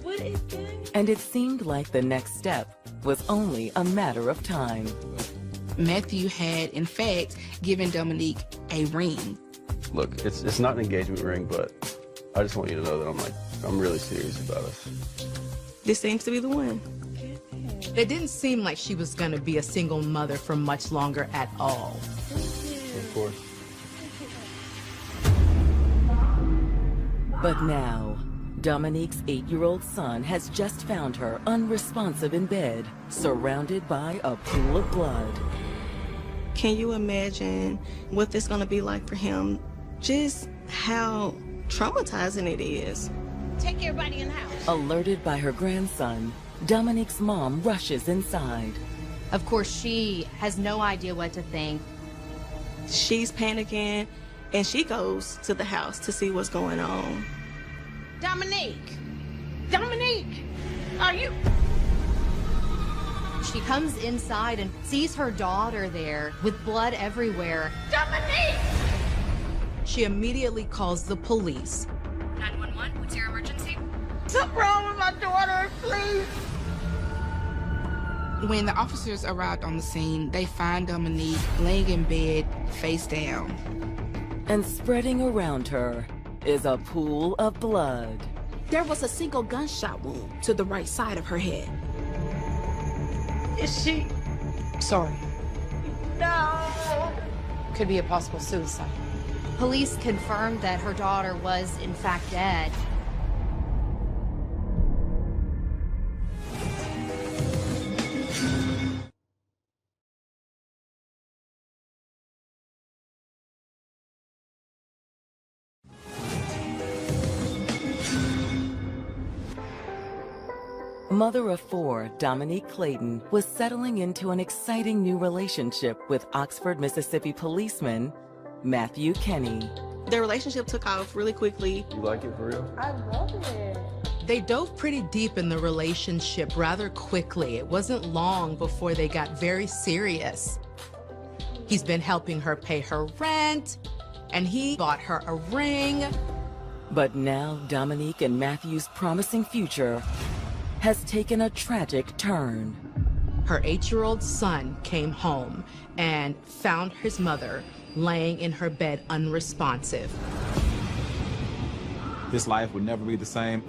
What is that? And it seemed like the next step was only a matter of time. Matthew had, in fact, given Dominique a ring. Look, it's not an engagement ring, but I just want you to know that I'm really serious about us. This seems to be the one. It didn't seem like she was going to be a single mother for much longer at all. Of course. But now, Dominique's 8-year-old son has just found her unresponsive in bed, surrounded by a pool of blood. Can you imagine what this is going to be like for him? Just how traumatizing it is. Take everybody in the house. Alerted by her grandson, Dominique's mom rushes inside. Of course, she has no idea what to think. She's panicking, and she goes to the house to see what's going on. Dominique! Dominique! Are you... She comes inside and sees her daughter there with blood everywhere. Dominique! She immediately calls the police. 911, what's your emergency? Something wrong with my daughter, please. When the officers arrived on the scene, they find Dominique laying in bed, face down. And spreading around her is a pool of blood. There was a single gunshot wound to the right side of her head. Is she... Sorry. No! Could be a possible suicide. Police confirmed that her daughter was, in fact, dead. Mother of four, Dominique Clayton, was settling into an exciting new relationship with Oxford, Mississippi policeman Matthew Kenny. Their relationship took off really quickly. You like it for real? I love it. They dove pretty deep in the relationship rather quickly. It wasn't long before they got very serious. He's been helping her pay her rent, and he bought her a ring. But now Dominique and Matthew's promising future has taken a tragic turn. Her 8-year-old son came home and found his mother laying in her bed unresponsive. His life would never be the same.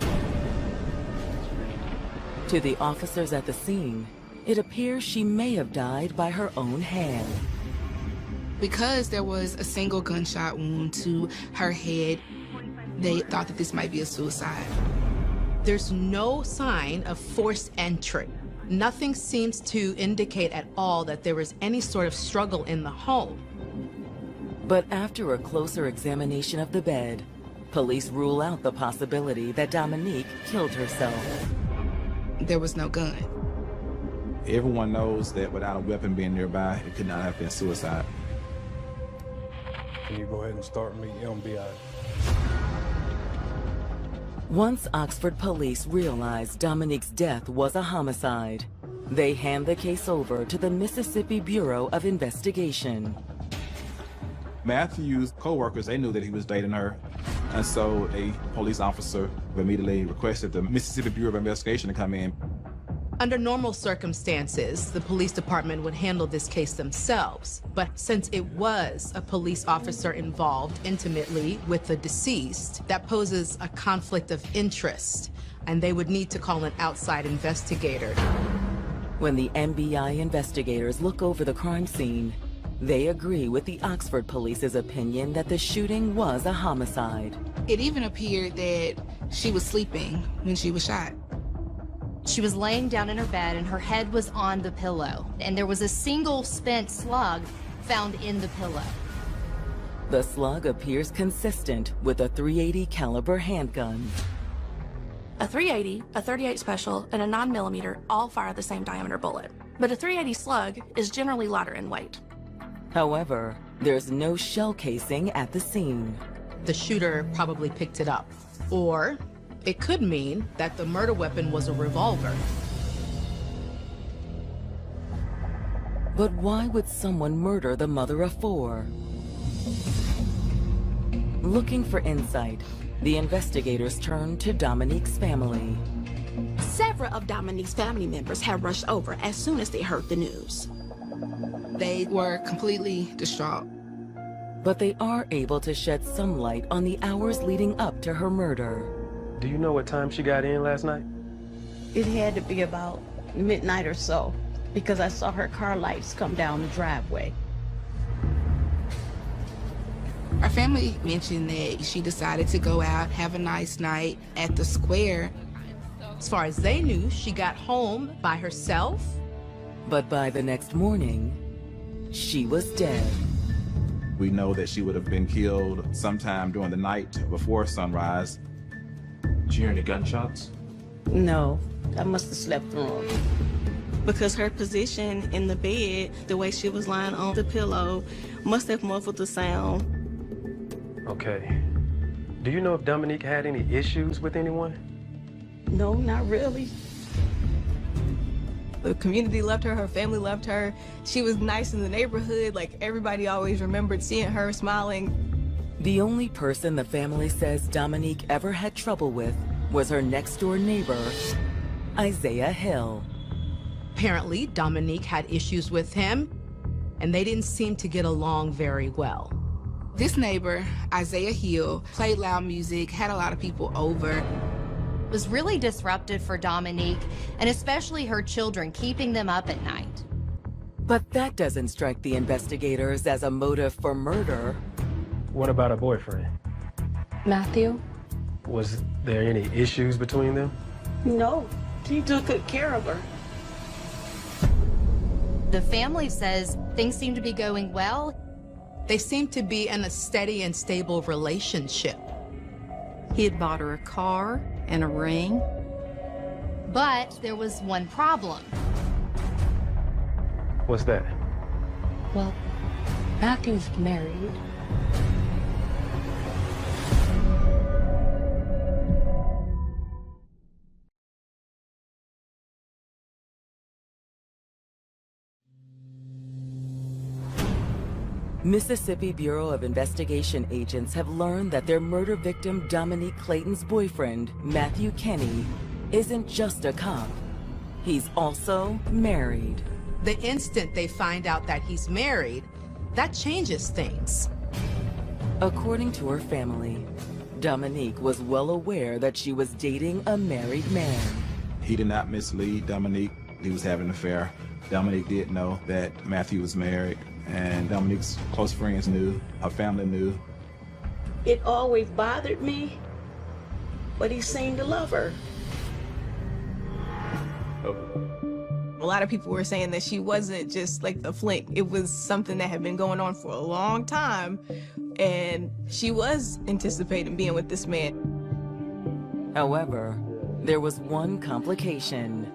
To the officers at the scene, it appears she may have died by her own hand. Because there was a single gunshot wound to her head, they thought that this might be a suicide. There's no sign of forced entry. Nothing seems to indicate at all that there was any sort of struggle in the home. But after a closer examination of the bed, police rule out the possibility that Dominique killed herself. There was no gun. Everyone knows that without a weapon being nearby, it could not have been suicide. Can you go ahead and start me MBI? Once Oxford police realized Dominique's death was a homicide, they hand the case over to the Mississippi Bureau of Investigation. Matthew's co-workers, they knew that he was dating her. And so a police officer immediately requested the Mississippi Bureau of Investigation to come in. Under normal circumstances, the police department would handle this case themselves. But since it was a police officer involved intimately with the deceased, that poses a conflict of interest, and they would need to call an outside investigator. When the MBI investigators look over the crime scene, they agree with the Oxford police's opinion that the shooting was a homicide. It even appeared that she was sleeping when she was shot. She was laying down in her bed and her head was on the pillow, and there was a single spent slug found in the pillow. The slug appears consistent with a .380 caliber handgun. A .380, a .38 Special, and a 9mm all fire the same diameter bullet. But a .380 slug is generally lighter in weight. However, there's no shell casing at the scene. The shooter probably picked it up. Or it could mean that the murder weapon was a revolver. But why would someone murder the mother of four? Looking for insight, the investigators turned to Dominique's family. Several of Dominique's family members had rushed over as soon as they heard the news. They were completely distraught. But they are able to shed some light on the hours leading up to her murder. Do you know what time she got in last night? It had to be about midnight or so, because I saw her car lights come down the driveway. Our family mentioned that she decided to go out, have a nice night at the square. As far as they knew, she got home by herself. But by the next morning, she was dead. We know that she would have been killed sometime during the night before sunrise. Did you hear any gunshots? No, I must have slept through them. Because her position in the bed, the way she was lying on the pillow, must have muffled the sound. Okay. Do you know if Dominique had any issues with anyone? No, not really. The community loved her, her family loved her. She was nice in the neighborhood, like everybody always remembered seeing her smiling. The only person the family says Dominique ever had trouble with was her next-door neighbor, Isaiah Hill. Apparently, Dominique had issues with him, and they didn't seem to get along very well. This neighbor, Isaiah Hill, played loud music, had a lot of people over. It was really disruptive for Dominique, and especially her children, keeping them up at night. But that doesn't strike the investigators as a motive for murder. What about her boyfriend? Matthew? Was there any issues between them? No, he took good care of her. The family says things seem to be going well. They seem to be in a steady and stable relationship. He had bought her a car and a ring. But there was one problem. What's that? Well, Matthew's married. Mississippi Bureau of Investigation agents have learned that their murder victim Dominique Clayton's boyfriend, Matthew Kenny, isn't just a cop. He's also married. The instant they find out that he's married, that changes things. According to her family, Dominique was well aware that she was dating a married man. He did not mislead Dominique. He was having an affair. Dominique did know that Matthew was married, and Dominique's close friends knew, her family knew. It always bothered me, but he seemed to love her. A lot of people were saying that she wasn't just like the fling. It was something that had been going on for a long time, and she was anticipating being with this man. However, there was one complication.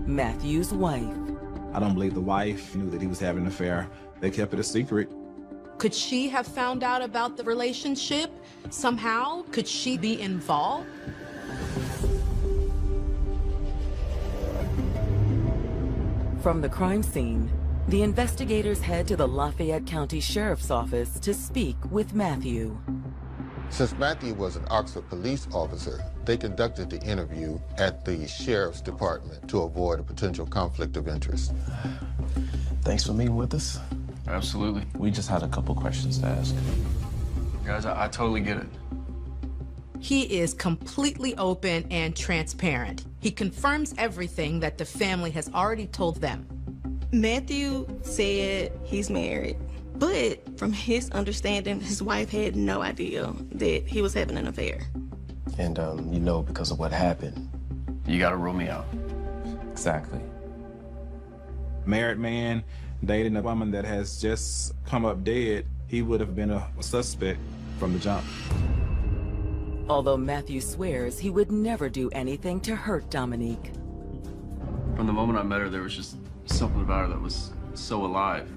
Matthew's wife. I don't believe the wife knew that he was having an affair. They kept it a secret. Could she have found out about the relationship somehow? Could she be involved? From the crime scene, the investigators head to the Lafayette County Sheriff's Office to speak with Matthew. Since Matthew was an Oxford police officer, they conducted the interview at the Sheriff's Department to avoid a potential conflict of interest. Thanks for meeting with us. Absolutely. We just had a couple questions to ask. Guys, I totally get it. He is completely open and transparent. He confirms everything that the family has already told them. Matthew said he's married, but from his understanding, his wife had no idea that he was having an affair. And you know, because of what happened. You gotta rule me out. Exactly. Married man dating a woman that has just come up dead, he would have been a suspect from the jump. Although Matthew swears he would never do anything to hurt Dominique. From the moment I met her, there was just something about her that was so alive.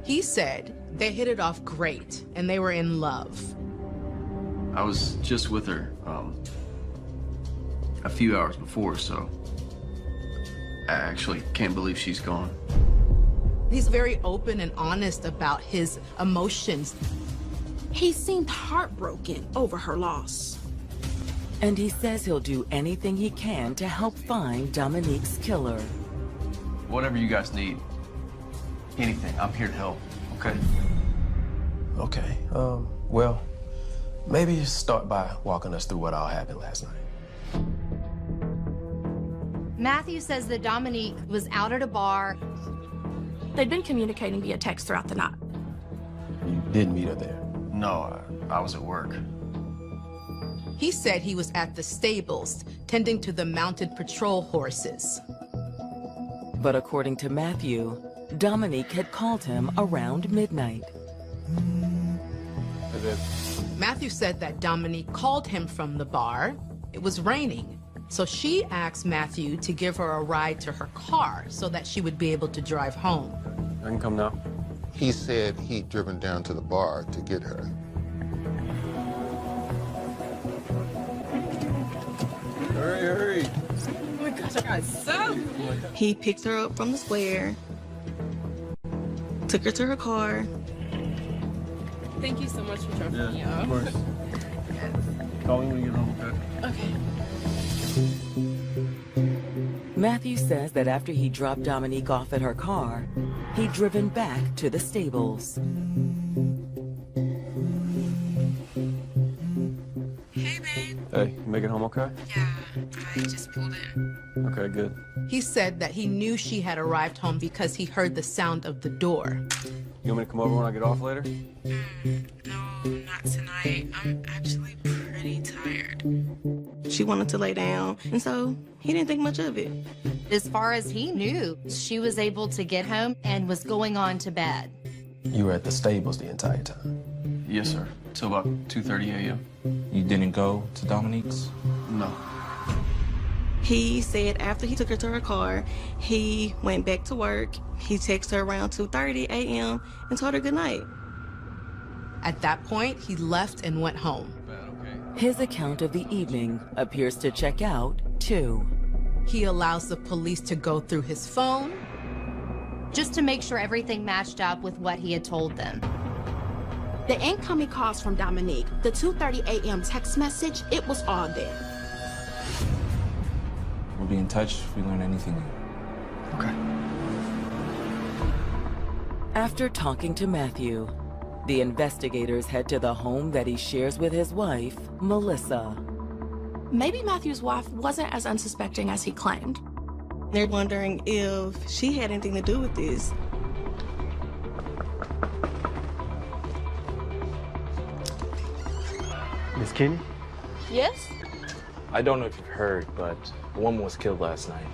He said they hit it off great and they were in love. I was just with her a few hours before, so I actually can't believe she's gone. He's very open and honest about his emotions. He seemed heartbroken over her loss. And he says he'll do anything he can to help find Dominique's killer. Whatever you guys need, anything, I'm here to help, okay? Okay, well, maybe start by walking us through what all happened last night. Matthew says that Dominique was out at a bar. They'd been communicating via text throughout the night. You didn't meet her there? No, I was at work. He said he was at the stables, tending to the mounted patrol horses. But according to Matthew, Dominique had called him around midnight. Matthew said that Dominique called him from the bar. It was raining, So she asked Matthew to give her a ride to her car so that she would be able to drive home. I can come now. He said he'd driven down to the bar to get her. Hurry. Oh my gosh, I got so. He picked her up from the square, took her to her car. Thank you so much for dropping me off. Of course. Call me when you get home, okay? Okay. Matthew says that after he dropped Dominique off at her car, he'd driven back to the stables. Hey, you make it home okay? Yeah, I just pulled in. Okay, good. He said that he knew she had arrived home because he heard the sound of the door. You want me to come over when I get off later? No, not tonight. I'm actually pretty tired. She wanted to lay down, and so he didn't think much of it. As far as he knew, she was able to get home and was going on to bed. You were at the stables the entire time? Yes, sir. Till about 2:30 a.m. You didn't go to Dominique's? No. He said after he took her to her car, he went back to work. He texted her around 2:30 a.m. and told her good night. At that point, he left and went home. His account of the evening appears to check out, too. He allows the police to go through his phone, just to make sure everything matched up with what he had told them. The incoming calls from Dominique, the 2:30 a.m. text message, it was all there. We'll be in touch if we learn anything new. Okay. After talking to Matthew, the investigators head to the home that he shares with his wife, Melissa. Maybe Matthew's wife wasn't as unsuspecting as he claimed. They're wondering if she had anything to do with this. Miss Kenny? Yes? I don't know if you've heard, but a woman was killed last night.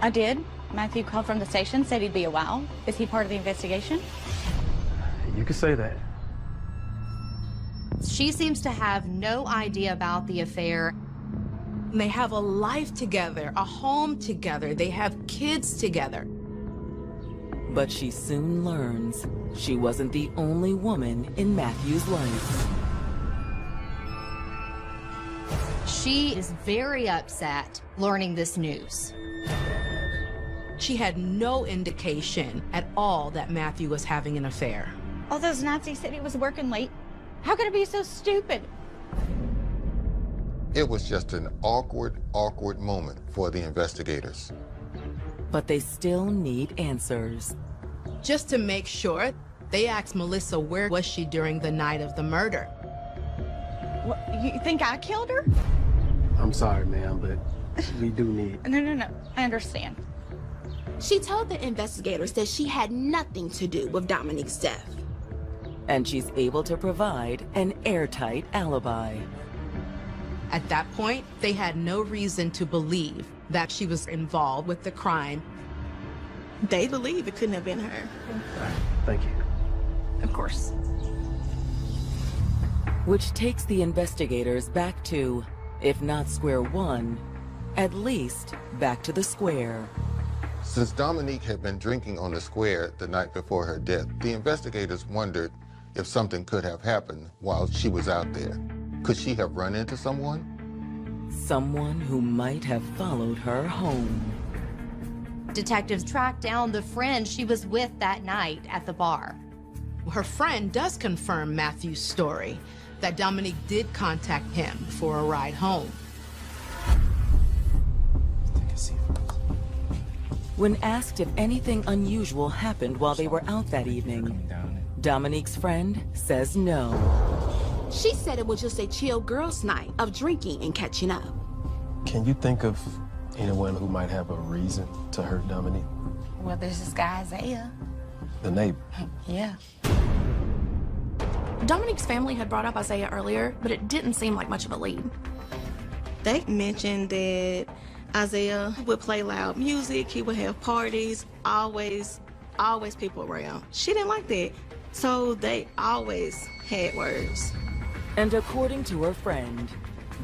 I did. Matthew called from the station, said he'd be a while. Is he part of the investigation? You could say that. She seems to have no idea about the affair. They have a life together, a home together. They have kids together. But she soon learns she wasn't the only woman in Matthew's life. She is very upset learning this news. She had no indication at all that Matthew was having an affair. All those nights he said he was working late. How could it be so stupid? It was just an awkward moment for the investigators. But they still need answers. Just to make sure, they asked Melissa where was she during the night of the murder. What, you think I killed her? I'm sorry, ma'am, but we do need... No. I understand. She told the investigators that she had nothing to do with Dominique's death. And she's able to provide an airtight alibi. At that point, they had no reason to believe that she was involved with the crime. They believe it couldn't have been her. Thank you. Of course. Which takes the investigators back to, if not square one, at least back to the square. Since Dominique had been drinking on the square the night before her death, the investigators wondered if something could have happened while she was out there. Could she have run into someone? Someone who might have followed her home. Detectives tracked down the friend she was with that night at the bar. Her friend does confirm Matthew's story, that Dominique did contact him for a ride home. When asked if anything unusual happened while they were out that evening, Dominique's friend says no. She said it was just a chill girls' night of drinking and catching up. Can you think of anyone who might have a reason to hurt Dominique? Well, there's this guy, Isaiah. The neighbor? Yeah. Dominique's family had brought up Isaiah earlier, but it didn't seem like much of a lead. They mentioned that Isaiah would play loud music, he would have parties, always people around. She didn't like that, so they always had words. And according to her friend,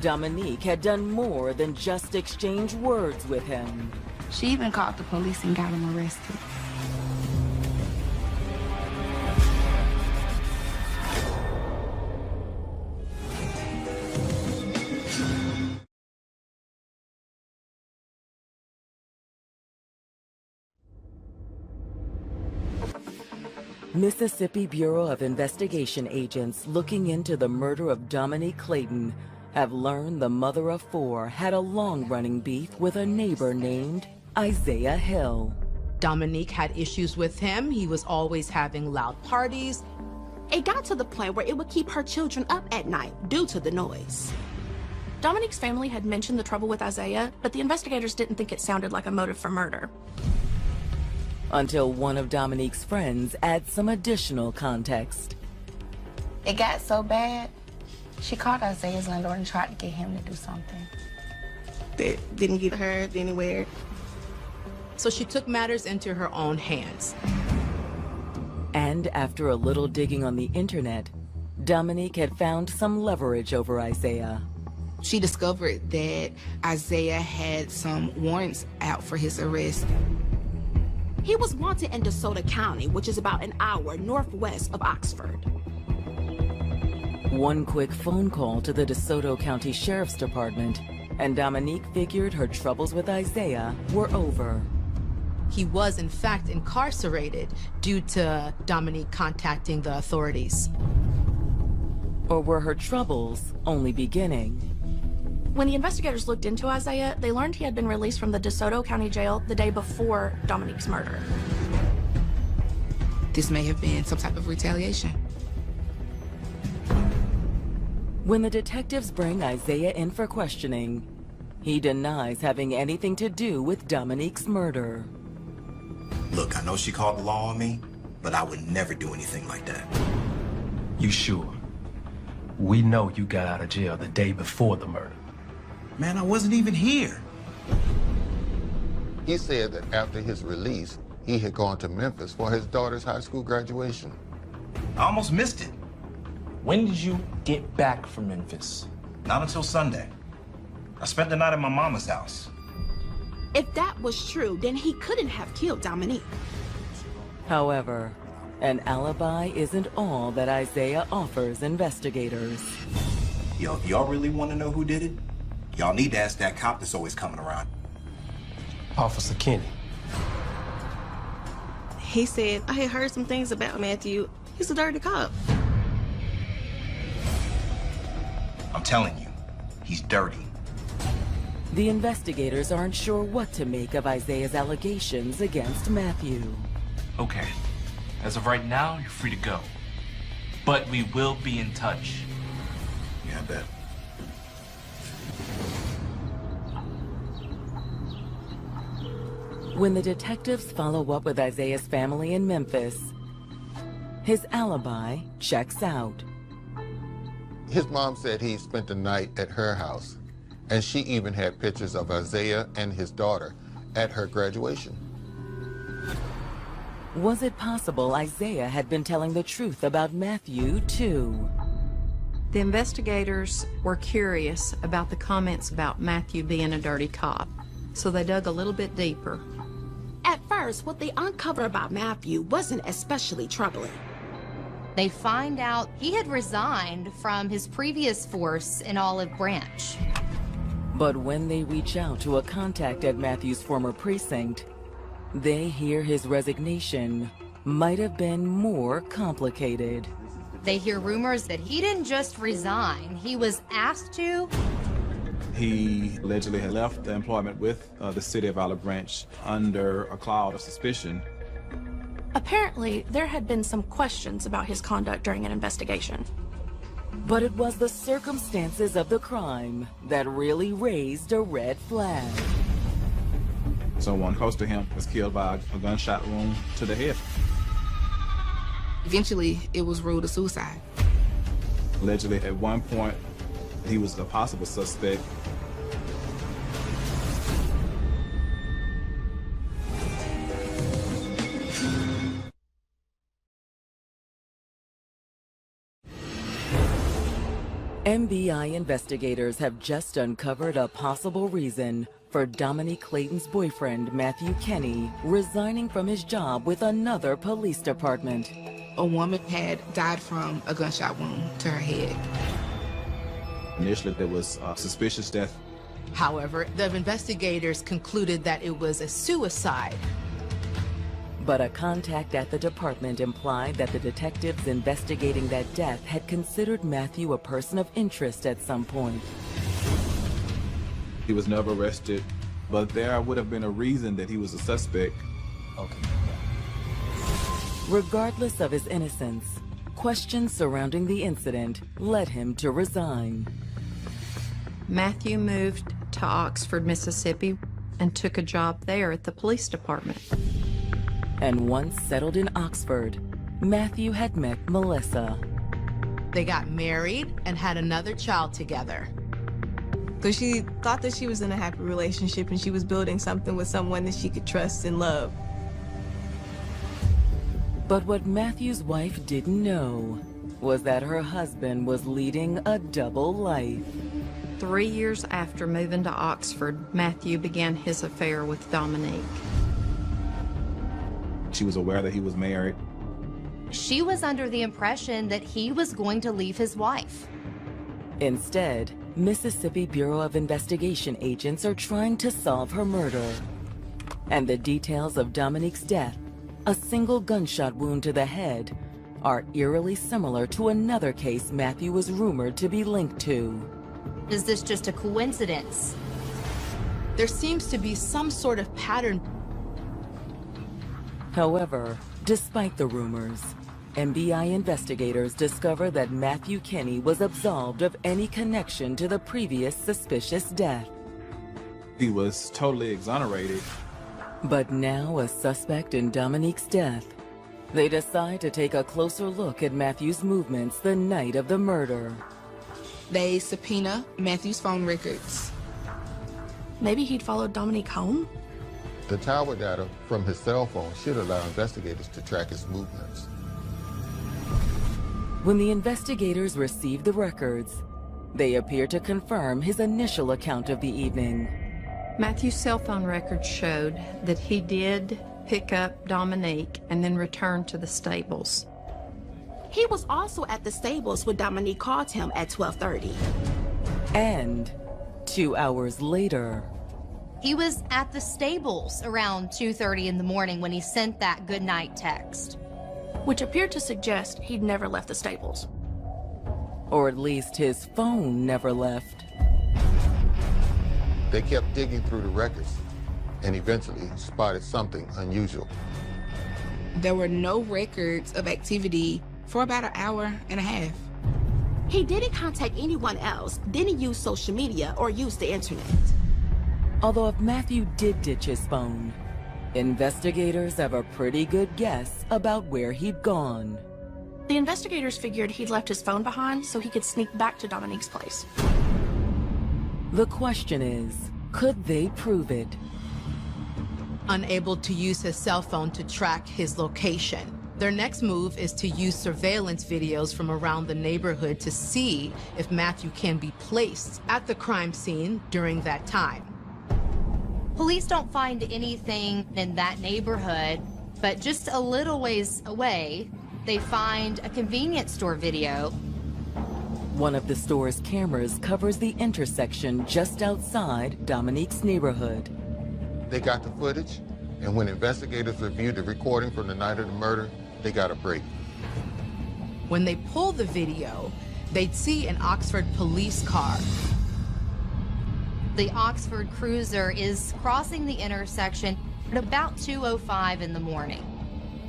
Dominique had done more than just exchange words with him. She even called the police and got him arrested. Mississippi Bureau of Investigation agents looking into the murder of Dominique Clayton have learned the mother of four had a long-running beef with a neighbor named Isaiah Hill. Dominique had issues with him. He was always having loud parties. It got to the point where it would keep her children up at night due to the noise. Dominique's family had mentioned the trouble with Isaiah, but the investigators didn't think it sounded like a motive for murder. Until one of Dominique's friends adds some additional context. It got so bad, she called Isaiah's landlord and tried to get him to do something. That didn't get her anywhere. So she took matters into her own hands. And after a little digging on the internet, Dominique had found some leverage over Isaiah. She discovered that Isaiah had some warrants out for his arrest. He was wanted in DeSoto County, which is about an hour northwest of Oxford. One quick phone call to the DeSoto County Sheriff's Department, and Dominique figured her troubles with Isaiah were over. He was, in fact, incarcerated due to Dominique contacting the authorities. Or were her troubles only beginning? When the investigators looked into Isaiah, they learned he had been released from the DeSoto County Jail the day before Dominique's murder. This may have been some type of retaliation. When the detectives bring Isaiah in for questioning, he denies having anything to do with Dominique's murder. Look, I know she called the law on me, but I would never do anything like that. You sure? We know you got out of jail the day before the murder. Man, I wasn't even here. He said that after his release, he had gone to Memphis for his daughter's high school graduation. I almost missed it. When did you get back from Memphis? Not until Sunday. I spent the night at my mama's house. If that was true, then he couldn't have killed Dominique. However, an alibi isn't all that Isaiah offers investigators. Yo, if y'all really want to know who did it, y'all need to ask that cop that's always coming around. Officer Kenny. He said, I had heard some things about Matthew. He's a dirty cop. I'm telling you, he's dirty. The investigators aren't sure what to make of Isaiah's allegations against Matthew. Okay. As of right now, you're free to go. But we will be in touch. Yeah, I bet. When the detectives follow up with Isaiah's family in Memphis, his alibi checks out. His mom said he spent the night at her house, and she even had pictures of Isaiah and his daughter at her graduation. Was it possible Isaiah had been telling the truth about Matthew, too? The investigators were curious about the comments about Matthew being a dirty cop, so they dug a little bit deeper. At first, what they uncovered about Matthew wasn't especially troubling. They find out he had resigned from his previous force in Olive Branch. But when they reach out to a contact at Matthew's former precinct, they hear his resignation might have been more complicated. They hear rumors that he didn't just resign, he was asked to. He allegedly had left the employment with the city of Olive Branch under a cloud of suspicion. Apparently, there had been some questions about his conduct during an investigation. But it was the circumstances of the crime that really raised a red flag. Someone close to him was killed by a gunshot wound to the head. Eventually, it was ruled a suicide. Allegedly, at one point, he was a possible suspect. MBI investigators have just uncovered a possible reason for Dominique Clayton's boyfriend, Matthew Kenny, resigning from his job with another police department. A woman had died from a gunshot wound to her head. Initially, there was a suspicious death. However, the investigators concluded that it was a suicide. But a contact at the department implied that the detectives investigating that death had considered Matthew a person of interest at some point. He was never arrested, but there would have been a reason that he was a suspect. Okay. Regardless of his innocence, questions surrounding the incident led him to resign. Matthew moved to Oxford, Mississippi, and took a job there at the police department. And once settled in Oxford, Matthew had met Melissa. They got married and had another child together. So she thought that she was in a happy relationship and she was building something with someone that she could trust and love. But what Matthew's wife didn't know was that her husband was leading a double life. 3 years after moving to Oxford, Matthew began his affair with Dominique. She was aware that he was married. She was under the impression that he was going to leave his wife. Instead, Mississippi Bureau of Investigation agents are trying to solve her murder. And the details of Dominique's death, a single gunshot wound to the head, are eerily similar to another case Matthew was rumored to be linked to. Is this just a coincidence? There seems to be some sort of pattern. However, despite the rumors, MBI investigators discover that Matthew Kenny was absolved of any connection to the previous suspicious death. He was totally exonerated. But now a suspect in Dominique's death. They decide to take a closer look at Matthew's movements the night of the murder. They subpoena Matthew's phone records. Maybe he'd followed Dominique home? The tower data from his cell phone should allow investigators to track his movements. When the investigators receive the records, they appear to confirm his initial account of the evening. Matthew's cell phone records showed that he did pick up Dominique and then return to the stables. He was also at the stables when Dominique called him at 12:30. And 2 hours later, He was at the stables around 2:30 in the morning when he sent that goodnight text. Which appeared to suggest he'd never left the stables. or at least his phone never left. They kept digging through the records and eventually spotted something unusual. There were no records of activity for about an hour and a half. He didn't contact anyone else, didn't use social media or use the internet. Although if Matthew did ditch his phone, investigators have a pretty good guess about where he'd gone. The investigators figured he'd left his phone behind so he could sneak back to Dominique's place. The question is, could they prove it? Unable to use his cell phone to track his location, their next move is to use surveillance videos from around the neighborhood to see if Matthew can be placed at the crime scene during that time. Police don't find anything in that neighborhood, but just a little ways away, they find a convenience store video. One of the store's cameras covers the intersection just outside Dominique's neighborhood. They got the footage, and when investigators reviewed the recording from the night of the murder, they got a break. When they pull the video, they'd see an Oxford police car. The Oxford Cruiser is crossing the intersection at about 2:05 in the morning.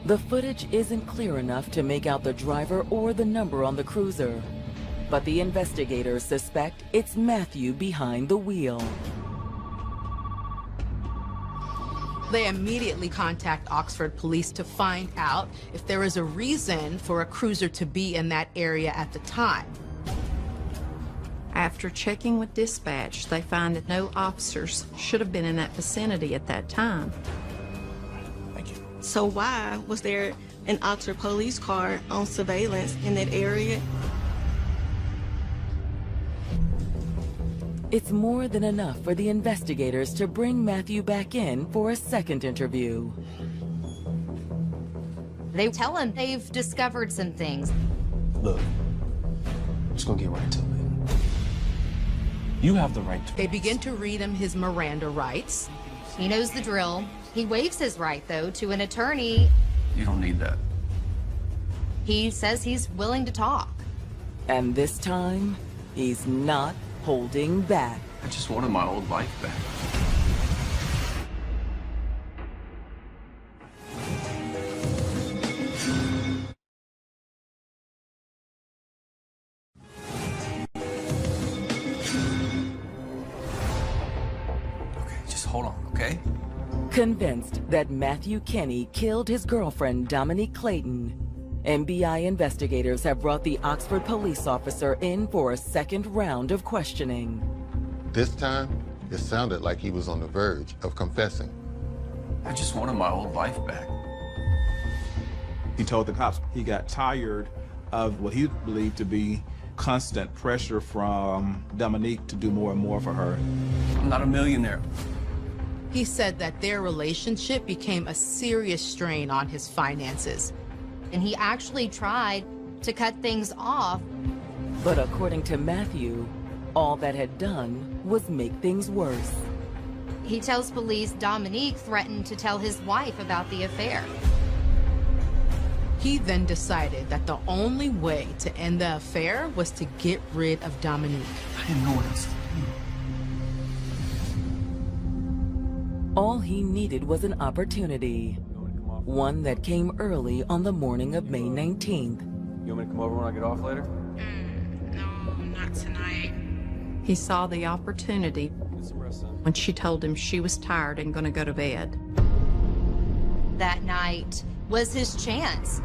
The footage isn't clear enough to make out the driver or the number on the cruiser, but the investigators suspect it's Matthew behind the wheel. They immediately contact Oxford police to find out if there is a reason for a cruiser to be in that area at the time. After checking with dispatch, they find that no officers should have been in that vicinity at that time. So why was there an Oxford police car on surveillance in that area? It's more than enough for the investigators to bring Matthew back in for a second interview. They tell him they've discovered some things. Look, I'm just gonna get right to it. You have the right to. They begin to read him his Miranda rights. He knows the drill. He waives his right, though, to an attorney. You don't need that. He says he's willing to talk. And this time, he's not holding back. I just wanted my old life back. Just hold on, okay? Convinced that Matthew Kinney killed his girlfriend, Dominique Clayton, FBI investigators have brought the Oxford police officer in for a second round of questioning. This time, it sounded like he was on the verge of confessing. I just wanted my old life back. He told the cops he got tired of what he believed to be constant pressure from Dominique to do more and more for her. I'm not a millionaire. He said that their relationship became a serious strain on his finances. And he actually tried to cut things off. But according to Matthew, all that had done was make things worse. He tells police Dominique threatened to tell his wife about the affair. He then decided that the only way to end the affair was to get rid of Dominique. I didn't know what else to do. All he needed was an opportunity. One that came early on the morning of May 19th. You want me to come over when I get off later? No, not tonight. He saw the opportunity when she told him she was tired and going to go to bed. That night was his chance.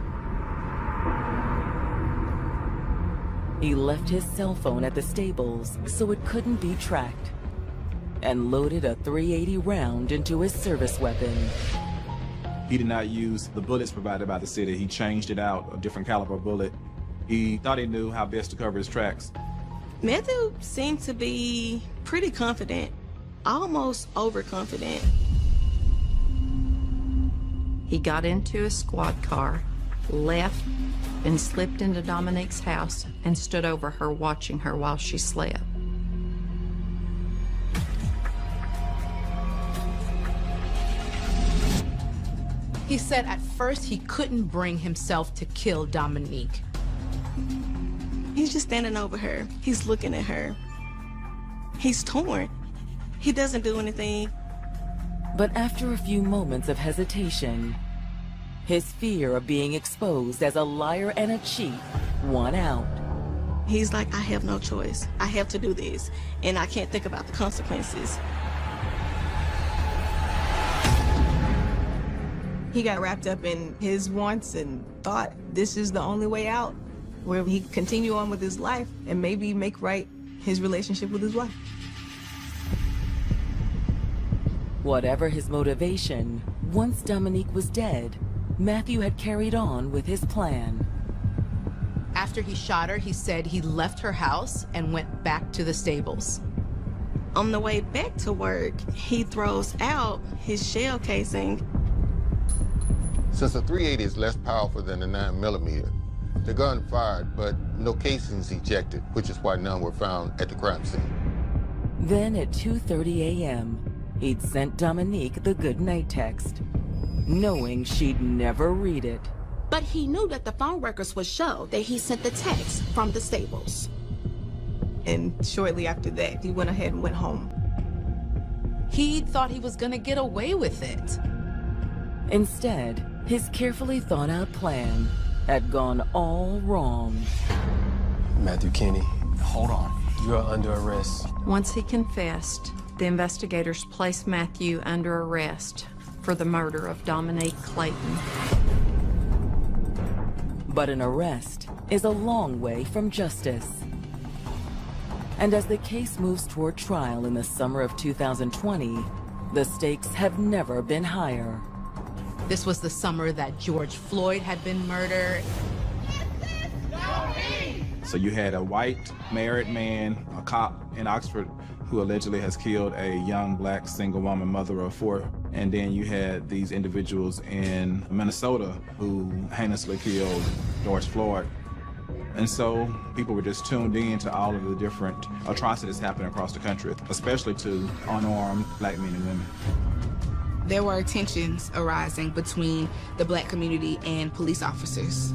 He left his cell phone at the stables so it couldn't be tracked, and loaded a .380 round into his service weapon. He did not use the bullets provided by the city. He changed it out, a different caliber bullet. He thought he knew how best to cover his tracks. Matthew seemed to be pretty confident, almost overconfident. He got into a squad car, left, and slipped into Dominique's house and stood over her, watching her while she slept. He said at first he couldn't bring himself to kill Dominique. He's just standing over her. He's looking at her. He's torn. He doesn't do anything. But after a few moments of hesitation, his fear of being exposed as a liar and a cheat won out. He's like, I have no choice. I have to do this, and I can't think about the consequences. He got wrapped up in his wants and thought this is the only way out, where he could continue on with his life and maybe make right his relationship with his wife. Whatever his motivation, once Dominique was dead, Matthew had carried on with his plan. After he shot her, he said he left her house and went back to the stables. On the way back to work, he throws out his shell casing. Since a .380 is less powerful than a 9mm, the gun fired, but no casings ejected, which is why none were found at the crime scene. Then at 2:30 a.m., he'd sent Dominique the goodnight text, knowing she'd never read it. But he knew that the phone records would show that he sent the text from the stables. And shortly after that, he went ahead and went home. He thought he was gonna get away with it. Instead, his carefully thought out plan had gone all wrong. Matthew Kinney. Hold on. You are under arrest. Once he confessed, the investigators placed Matthew under arrest for the murder of Dominique Clayton. But an arrest is a long way from justice. And as the case moves toward trial in the summer of 2020, the stakes have never been higher. This was the summer that George Floyd had been murdered. So you had a white married man, a cop in Oxford, who allegedly has killed a young black single woman mother of 4. And then you had these individuals in Minnesota who heinously killed George Floyd. And so people were just tuned in to all of the different atrocities happening across the country, especially to unarmed black men and women. There were tensions arising between the black community and police officers.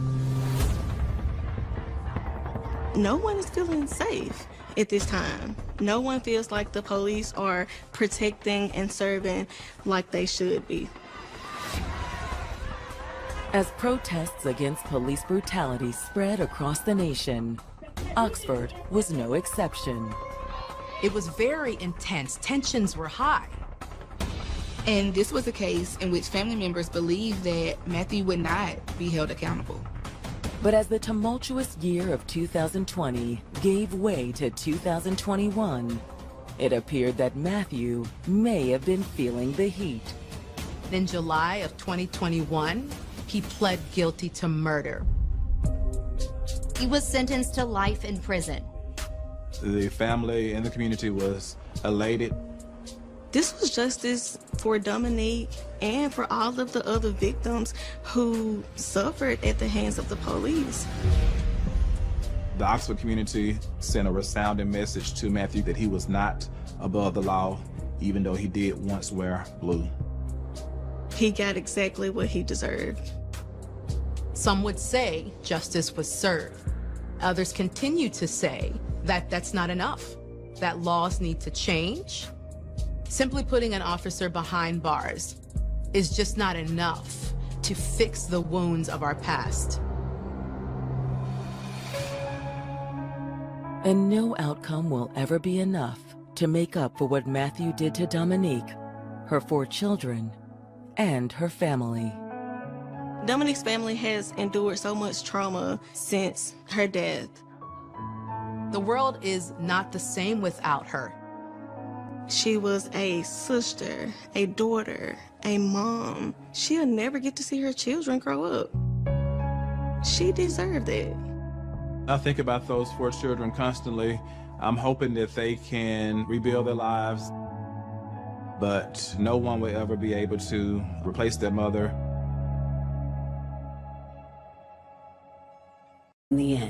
No one is feeling safe at this time. No one feels like the police are protecting and serving like they should be. As protests against police brutality spread across the nation, Oxford was no exception. It was very intense. Tensions were high. And this was a case in which family members believed that Matthew would not be held accountable. But as the tumultuous year of 2020 gave way to 2021, it appeared that Matthew may have been feeling the heat. In July of 2021, he pled guilty to murder. He was sentenced to life in prison. The family and the community was elated. This was justice for Dominique and for all of the other victims who suffered at the hands of the police. The Oxford community sent a resounding message to Matthew that he was not above the law, even though he did once wear blue. He got exactly what he deserved. Some would say justice was served. Others continue to say that that's not enough, that laws need to change. Simply putting an officer behind bars is just not enough to fix the wounds of our past. And no outcome will ever be enough to make up for what Matthew did to Dominique, her 4 children, and her family. Dominique's family has endured so much trauma since her death. The world is not the same without her. She was a sister, a daughter, a mom. She'll never get to see her children grow up. She deserved it. I think about those 4 children constantly. I'm hoping that they can rebuild their lives, but no one will ever be able to replace their mother. In the end.